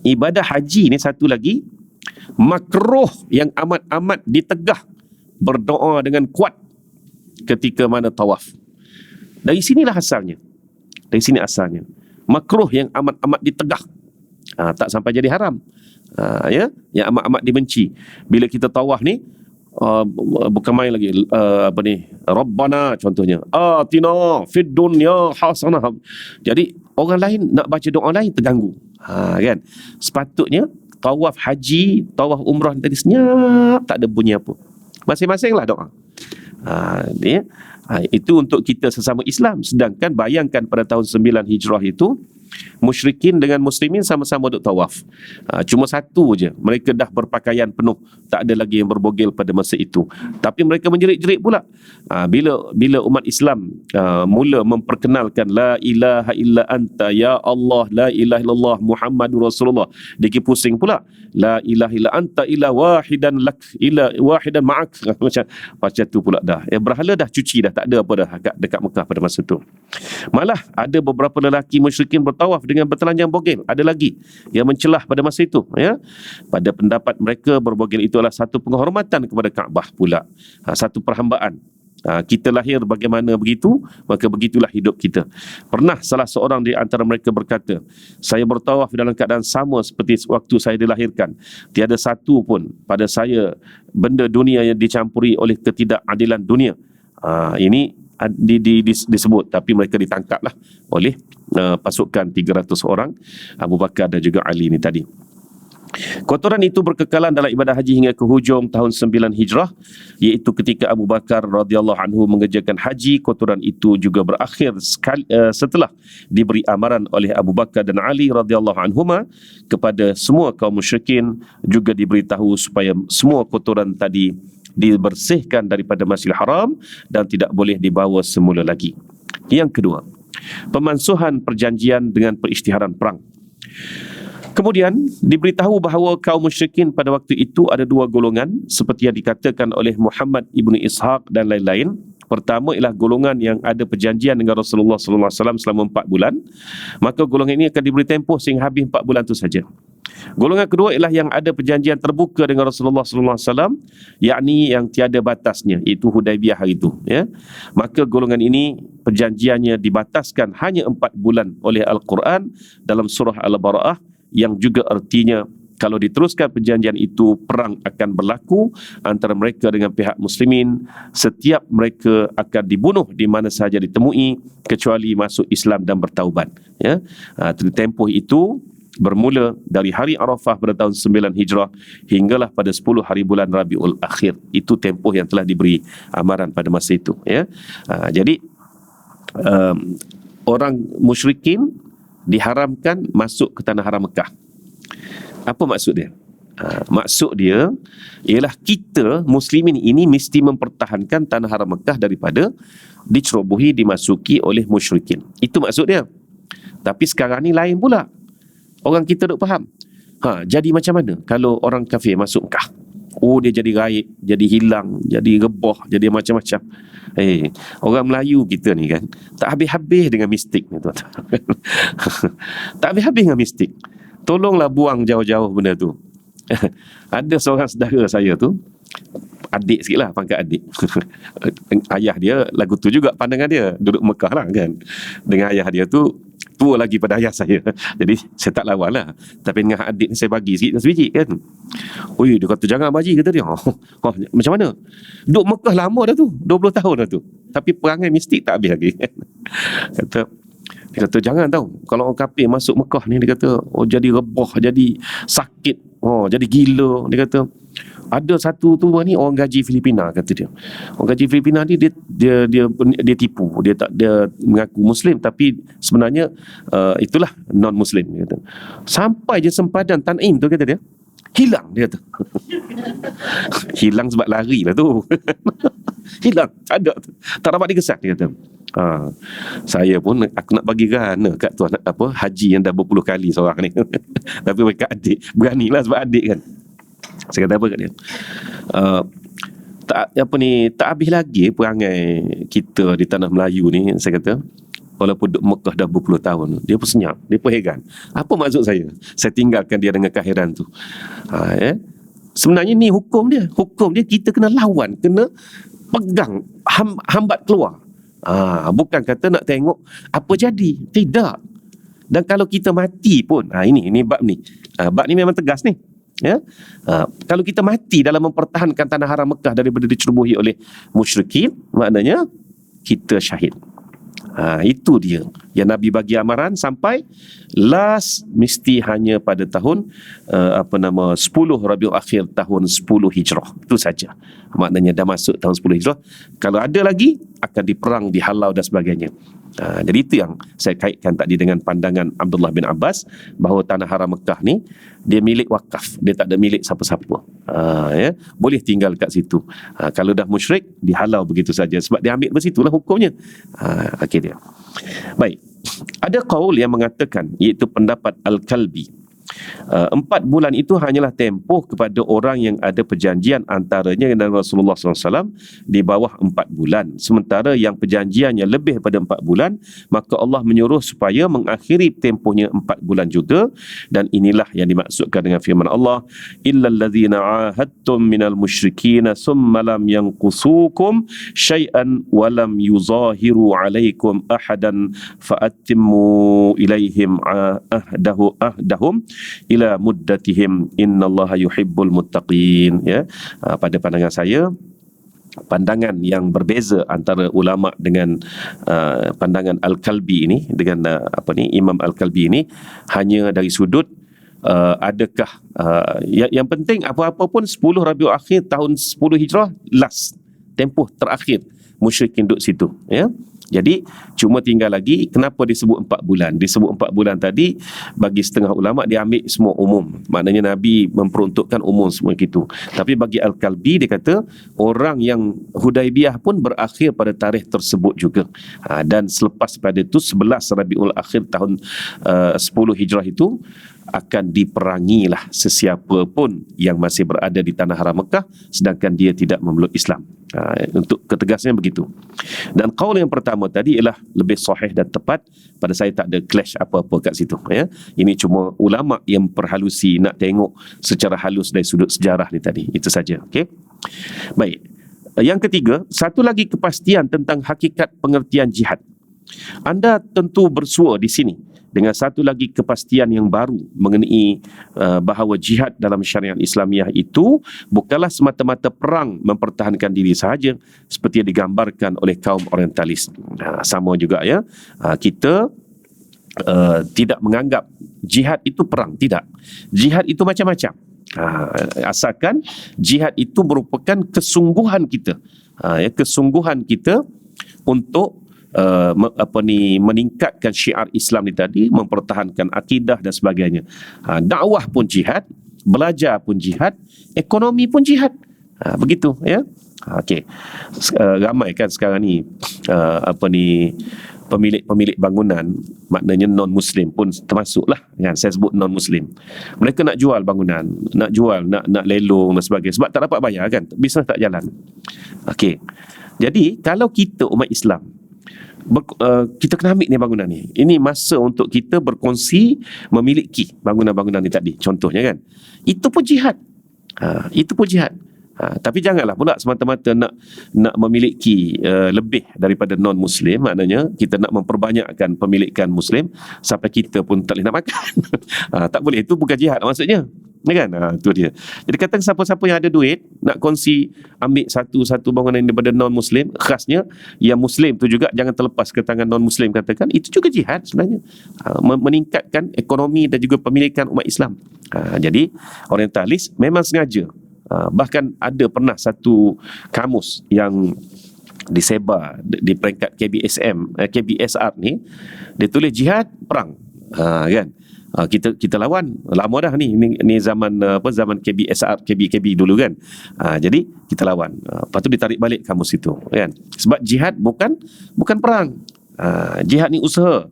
ibadah haji ni satu lagi makruh yang amat ditegah berdoa dengan kuat ketika mana tawaf. Dari sinilah asalnya. Dari sini asalnya. Makruh yang amat ditegah. Tak sampai jadi haram. Ya, yang amat dibenci. Bila kita tawaf ni, bukan main lagi, Rabbana contohnya, atina fid dunya hasanah. Jadi orang lain nak baca doa lain terganggu, kan. Sepatutnya tawaf haji, tawaf umrah tadi senyap, tak ada bunyi apa, masing-masing lah doa. Itu untuk kita sesama Islam. Sedangkan bayangkan pada tahun 9 Hijrah itu, musyrikin dengan muslimin sama-sama duk tawaf. Cuma satu je, mereka dah berpakaian penuh, tak ada lagi yang berbogel pada masa itu. Tapi mereka menjerit-jerit pula. Bila umat Islam mula memperkenalkan la ilaha illa anta ya Allah, la ilaha illallah Muhammadur Rasulullah, dia pusing pula. La ilaha illa anta illa wahidan lak illa wahidan ma'ak. Macam tu pula dah. Berhala dah cuci dah, tak ada apa dah dekat Mekah pada masa tu. Malah ada beberapa lelaki musyrikin bertawaf dengan bertelanjang bogel. Ada lagi yang mencelah pada masa itu, ya. Pada pendapat mereka, berbogel itu adalah satu penghormatan kepada Kaabah pula, satu perhambaan. Kita lahir bagaimana begitu, maka begitulah hidup kita. Pernah salah seorang di antara mereka berkata, saya bertawaf dalam keadaan sama seperti waktu saya dilahirkan. Tiada satu pun pada saya benda dunia yang dicampuri oleh ketidakadilan dunia. Ini disebut, tapi mereka ditangkaplah oleh pasukan 300 orang, Abu Bakar dan juga Ali ni tadi. Kotoran itu berkekalan dalam ibadah haji hingga ke hujung tahun 9 Hijrah, iaitu ketika Abu Bakar radhiyallahu anhu mengerjakan haji. Kotoran itu juga berakhir setelah diberi amaran oleh Abu Bakar dan Ali radhiyallahu anhuma kepada semua kaum musyrikin, juga diberitahu supaya semua kotoran tadi dibersihkan daripada Masjidil Haram dan tidak boleh dibawa semula lagi. Yang kedua, pemansuhan perjanjian dengan perisytiharan perang. Kemudian diberitahu bahawa kaum musyrikin pada waktu itu ada dua golongan seperti yang dikatakan oleh Muhammad ibnu Ishaq dan lain-lain. Pertama ialah golongan yang ada perjanjian dengan Rasulullah sallallahu alaihi wasallam selama 4 bulan. Maka golongan ini akan diberi tempoh sehingga habis 4 bulan itu saja. Golongan kedua ialah yang ada perjanjian terbuka dengan Rasulullah sallallahu alaihi wasallam, yakni yang tiada batasnya, itu Hudaibiyah hari itu, ya. Maka golongan ini perjanjiannya dibataskan hanya 4 bulan oleh Al-Quran dalam surah Al-Bara'ah, yang juga artinya kalau diteruskan perjanjian itu, perang akan berlaku antara mereka dengan pihak muslimin. Setiap mereka akan dibunuh di mana sahaja ditemui kecuali masuk Islam dan bertaubat, ya. Tempoh itu bermula dari hari Arafah pada tahun 9 Hijrah hinggalah pada 10 hari bulan Rabiul Akhir. Itu tempoh yang telah diberi amaran pada masa itu, ya. Jadi orang musyrikin diharamkan masuk ke tanah haram Mekah. Apa maksud dia? Maksud dia ialah kita muslimin ini mesti mempertahankan tanah haram Mekah daripada dicerobohi, dimasuki oleh musyrikin. Itu maksud dia. Tapi sekarang ni lain pula. Orang kita duk faham. Jadi macam mana kalau orang kafir masuk Mekah? Oh, dia jadi gaib, jadi hilang, jadi rebah, jadi macam-macam. Orang Melayu kita ni kan tak habis-habis dengan mistik ni, tuan-tuan. Tak habis-habis dengan mistik. Tolonglah buang jauh-jauh benda tu. Ada seorang saudara saya tu, adik sikit lah, pangkat adik. Ayah dia lagu tu juga pandangan dia, duduk Mekah lah kan. Dengan ayah dia tu tua lagi pada ayah saya. Jadi saya tak lawan lah. Tapi dengan adik ni saya bagi sikit sebiji kan. Ui, dia kata jangan baji, kata dia. Macam mana? Duduk Mekah lama dah tu, 20 tahun dah tu. Tapi perangai mistik tak habis lagi. Dia kata jangan tahu, kalau orang kafir masuk Mekah ni, dia kata jadi rebah, jadi sakit, jadi gila. Dia kata ada satu tu ni orang gaji Filipina, kata dia. Orang gaji Filipina ni dia tipu, dia mengaku Muslim tapi sebenarnya itulah non Muslim, dia kata. Sampai je sempadan Tanim tu, kata dia, hilang, dia kata. Hilang sebab lari lah tu. Hilang, ada tu. Tak dapat dikesan, dia kata. Saya pun aku nak bagi gana kat tuan haji yang dah berpuluh kali seorang ni. Tapi mereka adik, beranilah sebab adik kan. Saya kata apa kat dia? Tak habis lagi perangai kita di tanah Melayu ni, saya kata. Walaupun duduk Mekah dah berpuluh tahun, dia pun senyap, dia pun heran. Apa maksud saya? Saya tinggalkan dia dengan kehairan tu. Sebenarnya ni hukum dia. Hukum dia kita kena lawan, kena pegang, hambat keluar. Bukan kata nak tengok apa jadi. Tidak. Dan kalau kita mati pun, ini bab ni. Bab ni memang tegas ni. Ya? Kalau kita mati dalam mempertahankan tanah haram Mekah daripada dicerobohi oleh musyrikin, maknanya kita syahid. Itu dia yang Nabi bagi amaran sampai last mesti hanya pada tahun 10 Rabiul Akhir tahun 10 Hijrah. Itu saja. Maknanya dah masuk tahun 10 Hijrah. Kalau ada lagi akan diperang, dihalau dan sebagainya. Jadi itu yang saya kaitkan tadi dengan pandangan Abdullah bin Abbas bahawa tanah haram Mekah ni dia milik wakaf, dia tak ada milik siapa-siapa. Ya, boleh tinggal kat situ. Kalau dah musyrik dihalau begitu saja sebab dia ambil dari situlah hukumnya. Okey dia. Baik. Ada qaul yang mengatakan, iaitu pendapat Al-Kalbi, 4 bulan itu hanyalah tempoh kepada orang yang ada perjanjian antaranya dengan Rasulullah SAW di bawah 4 bulan. Sementara yang perjanjiannya lebih daripada 4 bulan, maka Allah menyuruh supaya mengakhiri tempohnya 4 bulan juga. Dan inilah yang dimaksudkan dengan firman Allah, illal ladzina ahadtum minal musyrikin summa lam yanqusukum syai'an wa lam yuzahiru alaikum ahadan fa'atimmu ilaihim ahdahum ila muddatihim innallaha yuhibbul muttaqin. Ya, pada pandangan saya, pandangan yang berbeza antara ulama dengan pandangan Al-Kalbi ini, dengan Imam Al-Kalbi ini, hanya dari sudut adakah yang penting apa-apa pun 10 Rabiul Akhir tahun 10 Hijrah last tempoh terakhir musyrikin duduk situ, ya. Jadi cuma tinggal lagi, kenapa disebut 4 bulan? Disebut 4 bulan tadi bagi setengah ulama dia ambil semua umum. Maknanya Nabi memperuntukkan umum semua itu. Tapi bagi Al-Kalbi dia kata orang yang Hudaibiyah pun berakhir pada tarikh tersebut juga. Dan selepas pada itu 11 Rabiul Akhir tahun 10 Hijrah itu akan diperangilah sesiapa pun yang masih berada di tanah haram Mekah sedangkan dia tidak memeluk Islam. Untuk ketegasannya begitu. Dan qaul yang pertama tadi ialah lebih sahih dan tepat. Pada saya tak ada clash apa-apa kat situ, ya. Ini cuma ulama yang perhalusi nak tengok secara halus dari sudut sejarah ni tadi. Itu saja, okey. Baik. Yang ketiga, satu lagi kepastian tentang hakikat pengertian jihad. Anda tentu bersua di sini dengan satu lagi kepastian yang baru mengenai bahawa jihad dalam syariat Islamiah itu bukanlah semata-mata perang mempertahankan diri sahaja seperti yang digambarkan oleh kaum orientalis. Sama juga, ya. Kita tidak menganggap jihad itu perang. Tidak. Jihad itu macam-macam. Asalkan jihad itu merupakan kesungguhan kita, kesungguhan kita untuk meningkatkan syiar Islam ni tadi, mempertahankan akidah dan sebagainya. Dakwah pun jihad, belajar pun jihad, ekonomi pun jihad. Begitu, ya. Okey. Ramai kan sekarang ni pemilik bangunan, maknanya non-Muslim pun termasuklah, kan, saya sebut non-Muslim. Mereka nak jual bangunan, nak lelong dan sebagainya sebab tak dapat bayar, kan, bisnes tak jalan. Okey. Jadi kalau kita umat Islam kita kena ambil ni bangunan ni. Ini masa untuk kita berkongsi memiliki bangunan-bangunan ni tadi. Contohnya, kan. Itu pun jihad. Itu pun jihad. Tapi janganlah pula semata-mata nak memiliki lebih daripada non-Muslim. Maknanya kita nak memperbanyakkan pemilikan Muslim sampai kita pun tak boleh nak makan. Tak boleh. Itu bukan jihad maksudnya, kan? Itu dia. Jadi kata siapa-siapa yang ada duit nak kongsi ambil satu bangunan daripada non-Muslim, khasnya yang Muslim tu juga jangan terlepas ke tangan non-Muslim, katakan itu juga jihad sebenarnya. Meningkatkan ekonomi dan juga pemilikan umat Islam. Jadi orientalis memang sengaja, bahkan ada pernah satu kamus yang disebar di peringkat KBSR ni, dia tulis jihad perang, kan. Kita lawan lama dah ni zaman zaman KBSR KB dulu, kan. Jadi kita lawan. Lepas tu ditarik balik kamus itu, kan. Sebab jihad bukan perang. Jihad ni usaha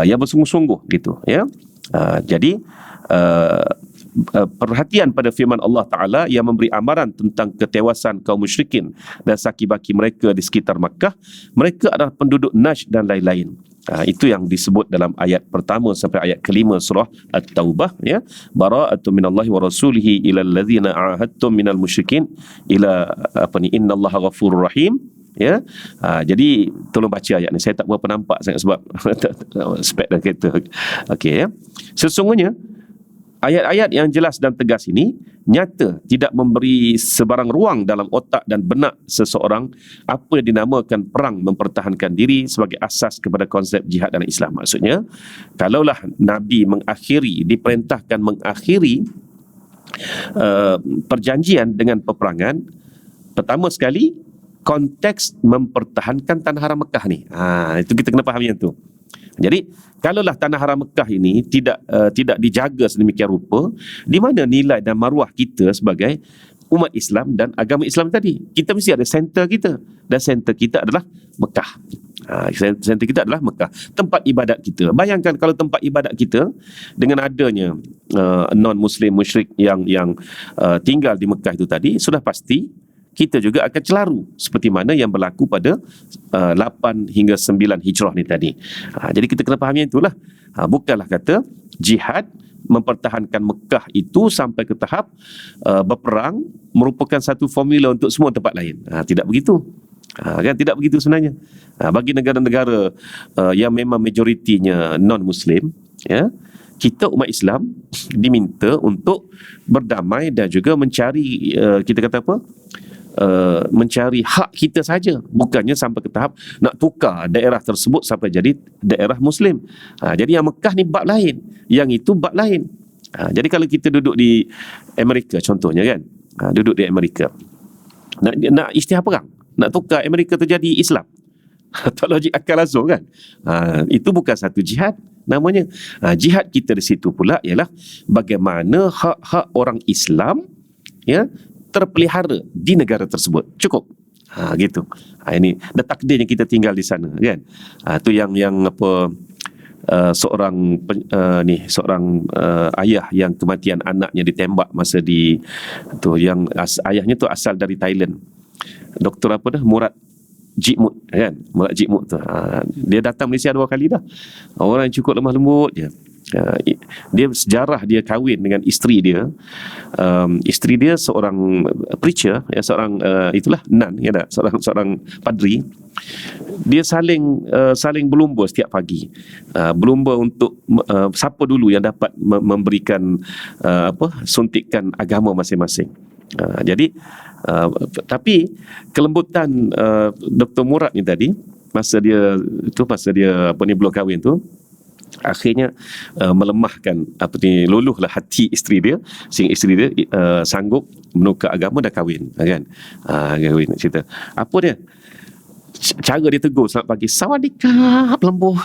yang bersungguh-sungguh gitu, ya. Jadi perhatian pada firman Allah Ta'ala yang memberi amaran tentang ketewasan kaum musyrikin dan saki-baki mereka di sekitar Makkah. Mereka adalah penduduk Najd dan lain-lain. Itu yang disebut dalam ayat pertama sampai ayat kelima surah At-Taubah, ya. Bara'atun minallahi wa rasulihi ilal ladzina ahadtum minal musyrikin ila innallaha ghafurur rahim, ya. Jadi tolong baca ayat ni. Saya tak berapa nampak sangat sebab spek dah kereta. Okey, ya. Sesungguhnya ayat-ayat yang jelas dan tegas ini nyata tidak memberi sebarang ruang dalam otak dan benak seseorang apa yang dinamakan perang mempertahankan diri sebagai asas kepada konsep jihad dalam Islam. Maksudnya, kalaulah Nabi diperintahkan mengakhiri perjanjian dengan peperangan, pertama sekali konteks mempertahankan tanah haram Mekah ni. Itu kita kena faham yang tu. Jadi kalaulah tanah haram Mekah ini tidak dijaga sedemikian rupa, di mana nilai dan maruah kita sebagai umat Islam dan agama Islam tadi? Kita mesti ada center kita, dan center kita adalah Mekah. Center kita adalah Mekah, tempat ibadat kita. Bayangkan kalau tempat ibadat kita dengan adanya non-Muslim musyrik yang tinggal di Mekah itu tadi, sudah pasti kita juga akan celaru seperti mana yang berlaku pada 8 hingga 9 Hijrah ni tadi. Jadi kita kena fahami itulah. Bukanlah kata jihad mempertahankan Mekah itu sampai ke tahap berperang merupakan satu formula untuk semua tempat lain. Tidak begitu. Kan, tidak begitu sebenarnya. Bagi negara-negara yang memang majoritinya non-Muslim, ya, kita umat Islam diminta untuk berdamai dan juga mencari mencari hak kita saja, bukannya sampai ke tahap nak tukar daerah tersebut sampai jadi daerah Muslim. Jadi yang Mekah ni bab lain, yang itu bab lain. Jadi kalau kita duduk di Amerika contohnya, kan, duduk di Amerika nak isytihar perang, nak tukar Amerika tu jadi Islam, tak logik akal langsung, kan. Itu bukan satu jihad namanya. Jihad kita di situ pula ialah bagaimana hak-hak orang Islam, ya, terpelihara di negara tersebut. Cukup. Gitu. Ini dah takdirnya kita tinggal di sana, kan. Itu yang seorang ayah yang kematian anaknya ditembak masa di tu, yang ayahnya tu asal dari Thailand. Doktor apa dah, Murad Jitmut kan, Murad Jitmut tu. Dia datang Malaysia 2 kali dah. Orang yang cukup lemah lembut je. Dia sejarah dia kahwin dengan isteri dia. Isteri dia seorang preacher, seorang itulah nun, ya tak? Seorang padri. Dia saling berlumba setiap pagi. Berlumba untuk siapa dulu yang dapat memberikan suntikan agama masing-masing. Jadi tapi kelembutan Dr. Murad ni tadi, masa dia belum kahwin tu, akhirnya melemahkan luluhlah hati isteri dia, sehingga isteri dia sanggup menukar agama dan kahwin, kan. Kahwin cerita apa dia, cara dia tegur selamat pagi, sawadikap, lembut.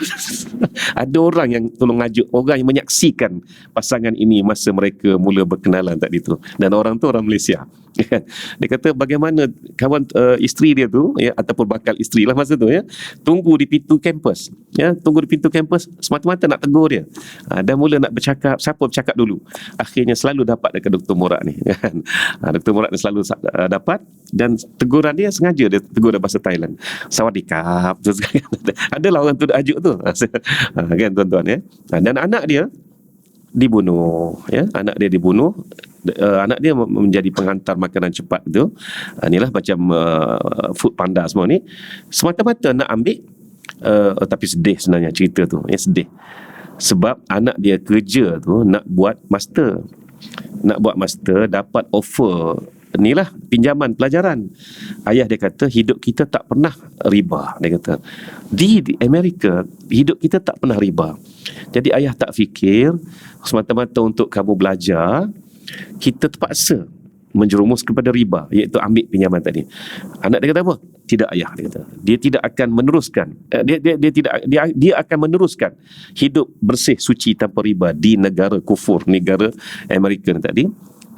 Ada orang yang tolong ajuk, orang yang menyaksikan pasangan ini masa mereka mula berkenalan tadi tu, dan orang tu orang Malaysia. Dia kata bagaimana kawan isteri dia tu, ya, ataupun bakal isteri lah masa tu, ya, tunggu di pintu kampus, semata-mata nak tegur dia, dan mula nak bercakap, siapa bercakap dulu, akhirnya selalu dapat dekat Dr. Murad ni, kan. Dr. Murad ni selalu dapat, dan teguran dia sengaja dia tegur dalam bahasa Thailand, sawadikap. Adalah orang tu ajuk tu, kan tuan-tuan, ya. Dan anak dia dibunuh, ya, anak dia dibunuh. Anak dia menjadi penghantar makanan cepat tu. Inilah macam food panda semua ni, semata-mata nak ambil, tapi sedih sebenarnya cerita tu, ya, sedih. Sebab anak dia kerja tu nak buat master, dapat offer inilah pinjaman pelajaran. Ayah dia kata hidup kita tak pernah riba. Dia kata di Amerika hidup kita tak pernah riba. Jadi ayah tak fikir semata-mata untuk kamu belajar kita terpaksa menjerumus kepada riba, iaitu ambil pinjaman tadi. Anak dia kata apa? Tidak, ayah dia kata dia tidak akan meneruskan, dia akan meneruskan hidup bersih suci tanpa riba di negara kufur, negara Amerika ni tadi.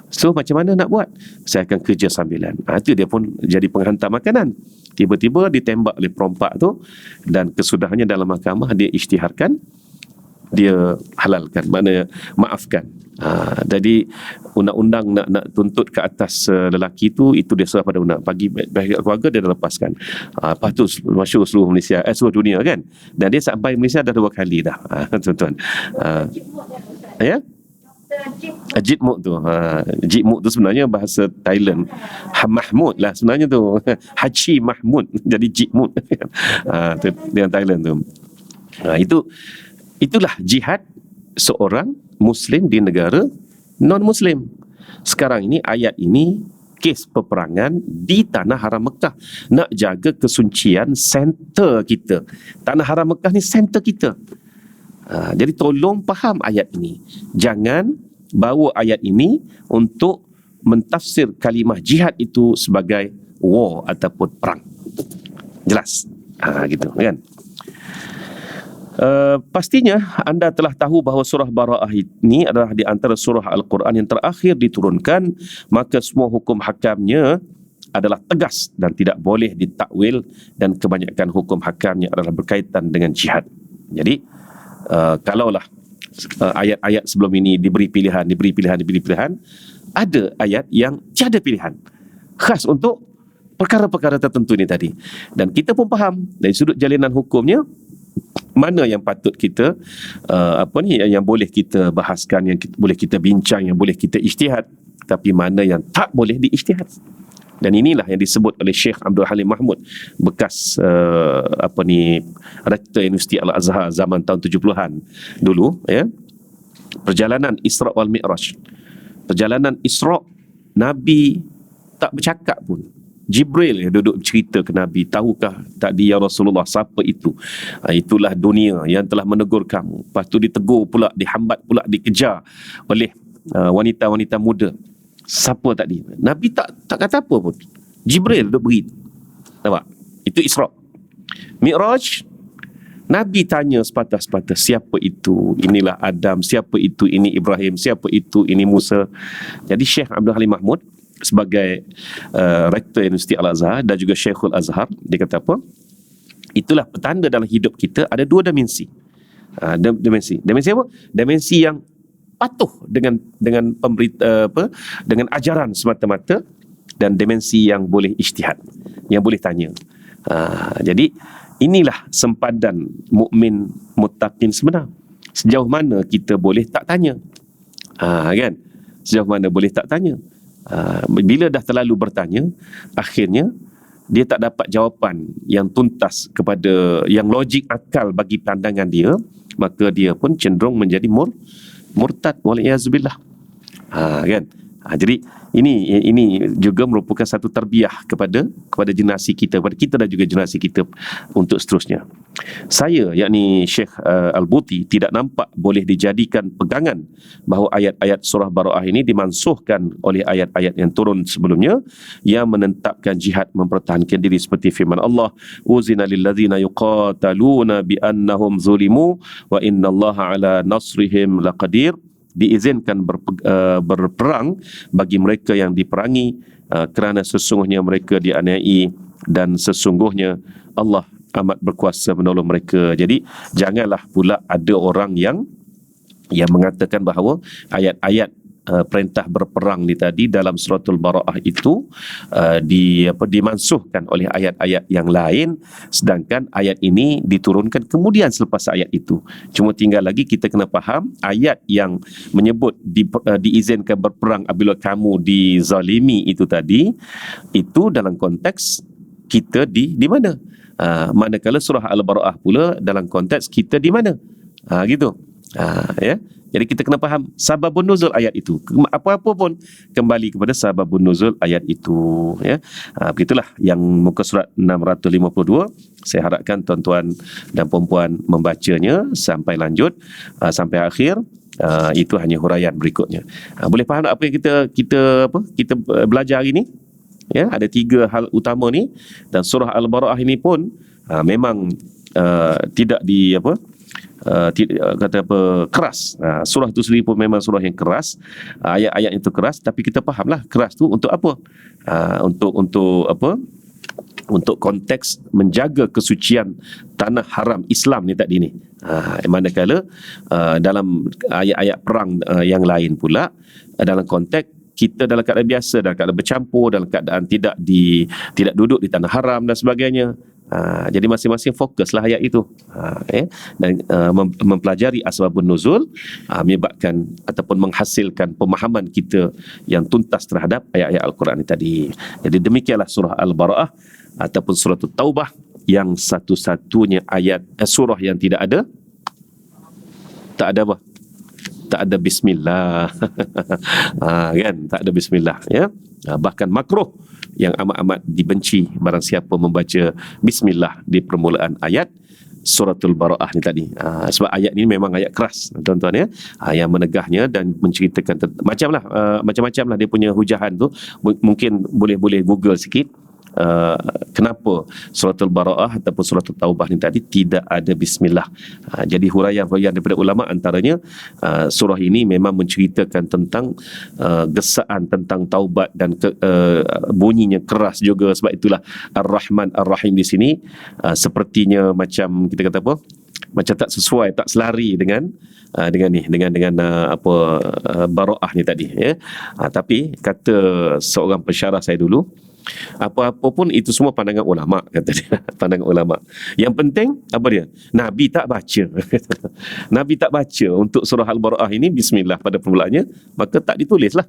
So macam mana nak buat? Saya akan kerja sambilan. Itu dia pun jadi penghantar makanan. Tiba-tiba ditembak oleh perompak tu, dan kesudahannya dalam mahkamah dia isytiharkan, dia halalkan, maknanya maafkan. Jadi undang-undang nak tuntut ke atas lelaki itu dia serah pada undang. Bagi keluarga dia dah lepaskan. Lepas tu masyhur seluruh Malaysia, seluruh dunia, kan. Dan dia sampai Malaysia dah 2 kali dah, tuan-tuan. Ya, Jitmut tu. Jitmut tu sebenarnya bahasa Thailand. Mahmud lah sebenarnya tu. Haji Mahmud jadi Jitmut. Dengan Thailand tu. Itulah jihad seorang Muslim di negara non-Muslim. Sekarang ini ayat ini kes peperangan di Tanah Haram Mekah. Nak jaga kesucian center kita. Tanah Haram Mekah ni center kita. Jadi tolong faham ayat ini. Jangan bawa ayat ini untuk mentafsir kalimah jihad itu sebagai war ataupun perang. Jelas? Gitu, kan? Pastinya anda telah tahu bahawa surah Bara'ah ini adalah di antara surah Al-Quran yang terakhir diturunkan, maka semua hukum hakamnya adalah tegas dan tidak boleh ditakwil, dan kebanyakan hukum hakamnya adalah berkaitan dengan jihad. Jadi kalaulah ayat-ayat sebelum ini diberi pilihan, ada ayat yang tiada pilihan, khas untuk perkara-perkara tertentu ni tadi. Dan kita pun faham dari sudut jalinan hukumnya mana yang patut kita yang boleh kita bahaskan, yang boleh kita bincang, yang boleh kita ijtihad, tapi mana yang tak boleh diijtihad. Dan inilah yang disebut oleh Syekh Abdul Halim Mahmud, bekas Rektor Universiti Al-Azhar zaman tahun 70-an dulu, ya. Perjalanan Isra wal Mi'raj. Perjalanan Isra, Nabi tak bercakap pun. Jibril yang duduk cerita ke Nabi, tahukah tak dia Rasulullah siapa itu? Itulah dunia yang telah menegur kamu. Lepas tu ditegur pula, dihambat pula, dikejar oleh wanita-wanita muda. Siapa tadi? Nabi tak kata apa pun. Jibril duduk beri. Nampak? Itu Isra. Mi'raj, Nabi tanya sepatah-sepatah, siapa itu? Inilah Adam. Siapa itu? Ini Ibrahim. Siapa itu? Ini Musa. Jadi Syekh Abdul Halim Mahmud sebagai Rektor Universiti Al-Azhar dan juga Syekhul Azhar, dia kata apa? Itulah petanda dalam hidup kita ada 2 dimensi. Demensi apa? Demensi yang patuh dengan dengan ajaran semata-mata, dan demensi yang boleh ijtihad, yang boleh tanya. Jadi inilah sempadan mukmin muttaqin sebenar. Sejauh mana kita boleh tak tanya, kan? Sejauh mana boleh tak tanya. Bila dah terlalu bertanya, akhirnya dia tak dapat jawapan yang tuntas kepada yang logik akal bagi pandangan dia, maka dia pun cenderung menjadi murtad, waliyazbillah. Kan? Jadi ini juga merupakan satu tarbiyah kepada generasi kita, kepada kita dan juga generasi kita untuk seterusnya. Saya, yakni Syekh Al-Buti, tidak nampak boleh dijadikan pegangan bahawa ayat-ayat surah Bara'ah ini dimansuhkan oleh ayat-ayat yang turun sebelumnya yang menetapkan jihad mempertahankan diri, seperti firman Allah, uzina lilladzina yuqataluna bi annahum zulimu wa innallaha ala nasrihim laqadir. Diizinkan berperang bagi mereka yang diperangi kerana sesungguhnya mereka dianiayai dan sesungguhnya Allah amat berkuasa menolong mereka. Jadi janganlah pula ada orang yang mengatakan bahawa ayat-ayat perintah berperang ni tadi dalam suratul Bara'ah itu dimansuhkan oleh ayat-ayat yang lain, sedangkan ayat ini diturunkan kemudian selepas ayat itu. Cuma tinggal lagi kita kena faham ayat yang menyebut diizinkan berperang apabila kamu dizalimi itu tadi, itu dalam konteks kita di mana, manakala surah Al-Bara'ah pula dalam konteks kita di mana, gitu. Ya. Jadi kita kena faham sababun nuzul ayat itu. Apa-apa pun kembali kepada sababun nuzul ayat itu, ya. Begitulah yang muka surat 652. Saya harapkan tuan-tuan dan puan-puan membacanya sampai lanjut, sampai akhir. Itu hanya huraian berikutnya. Boleh faham apa yang kita belajar hari ini? Ya, ada 3 hal utama ni, dan surah Al-Bara'ah ini pun memang tidak keras. Surah itu sendiri pun memang surah yang keras, ayat-ayat itu keras, tapi kita fahamlah keras tu untuk apa? Untuk konteks menjaga kesucian tanah haram Islam ni tadi ni. Manakala dalam ayat-ayat perang yang lain pula, dalam konteks kita dalam keadaan biasa, dalam keadaan bercampur, dalam keadaan tidak duduk di tanah haram dan sebagainya. Jadi masing-masing fokuslah ayat itu, dan mempelajari asbabun nuzul menyebabkan ataupun menghasilkan pemahaman kita yang tuntas terhadap ayat-ayat Al-Quran ini tadi. Jadi demikianlah surah Al-Bara'ah ataupun surah Taubah yang satu-satunya ayat surah yang tak ada apa? Tak ada bismillah. Kan? Tak ada bismillah, ya. Bahkan makruh, yang amat-amat dibenci barang siapa membaca bismillah di permulaan ayat suratul Bara'ah ni tadi. Sebab ayat ni memang ayat keras, tuan-tuan, ya. Yang menegahnya dan menceritakan macam-macam lah dia punya hujahan tu. Mungkin boleh Google sikit kenapa suratul Bara'ah ataupun suratul Taubah ni tadi tidak ada bismillah. Jadi huraian daripada ulama antaranya, surah ini memang menceritakan tentang gesaan tentang taubat dan bunyinya keras juga. Sebab itulah Ar-Rahman Ar-Rahim di sini sepertinya macam kita kata apa, macam tak sesuai, tak selari dengan Bara'ah ni tadi, ya. Tapi kata seorang pensyarah saya dulu, apa-apa pun itu semua pandangan ulama, kata dia. Pandangan ulama. Yang penting apa dia? Nabi tak baca. Nabi tak baca untuk surah Al-Bara'ah ini bismillah pada permulaannya, maka tak ditulislah.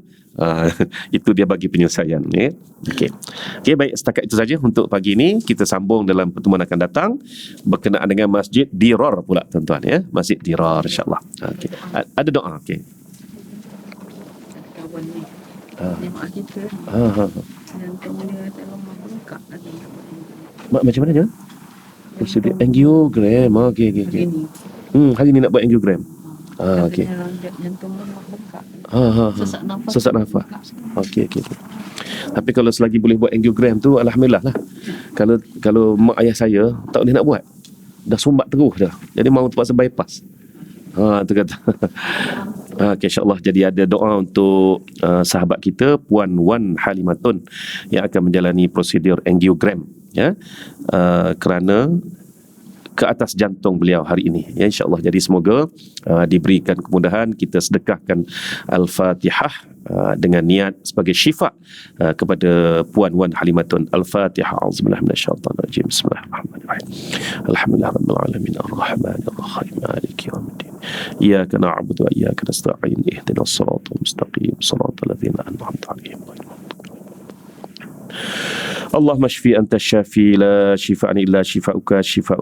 Itu dia bagi penyelesaian, ya. Okey, baik, setakat itu saja untuk pagi ini. Kita sambung dalam pertemuan akan datang berkenaan dengan Masjid Dirar pula, tuan-tuan, ya. Masjid Dirar, insya-Allah. Okey. Ada doa, okey. Kawan ni. Dia mak kita. Dan kemudian rumah bengkak lagi. Macam mana dia? Prosedur angiogram. Okey. Hari ni nak buat angiogram. Okey. Jantung rumah bengkak. Sesak nafas. Okey. Tapi kalau selagi boleh buat angiogram tu, alhamdulillah lah. Kalau mak ayah saya tak boleh nak buat, dah sumbat terus dah. Jadi mau terpaksa bypass. Tu kata. Okay, insyaAllah. Jadi ada doa untuk sahabat kita Puan Wan Halimatun yang akan menjalani prosedur angiogram, ya, kerana ke atas jantung beliau hari ini. Ya, insya-Allah. Jadi semoga diberikan kemudahan, kita sedekahkan Al-Fatihah dengan niat sebagai syifa kepada Puan Wan Halimatun. Al-Fatihah. Auzubillahi minasyaitonir rajim. Bismillahirrahmanirrahim. Alhamdulillahirabbil alamin arrahmanir rahim maliki yaumiddin. Iyyaka na'budu wa iyyaka nasta'in. Ihdinas siratal mustaqim. Shiratal ladzina an'amta 'alaihim ghairil اللهم اشفي أنت الشافي لا شفاء إلا شفاؤك شفاء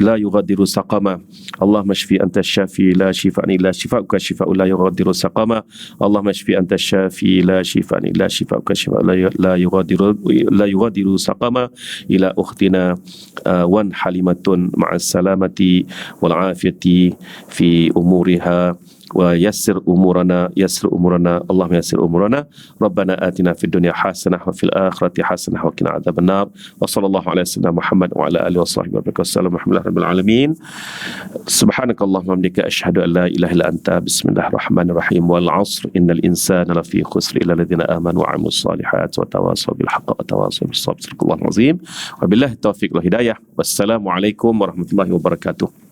لا يغادر سقما. اللهم اشفي أنت الشافي لا شفاء إلا شفاؤك شفاء لا يغادر سقما. اللهم اشفي أنت الشافي لا شفاء إلا شفاؤك شفاء لا يغادر سقما. إلى أختنا ون حليمة مع السلامة والعافية في أمورها ويسر أمورنا اللهم يسر أمورنا. ربنا آتنا في الدنيا حسنة وفي الآخرة حسنة وقنا عذاب النار. وصلى الله على سيدنا محمد وعلى آله وصحبه وبارك وسلم. الحمد لله رب العالمين. سبحانك اللهم وبحمدك أشهد أن لا إله إلا أنت. بسم الله الرحمن الرحيم. والعصر إن الإنسان لفي خسر إلا الذين آمنوا وعملوا الصالحات وتواصوا بالحق وتواصوا بالصبر. صدق الله العظيم. وبالله التوفيق والهداية. والسلام عليكم ورحمة الله وبركاته.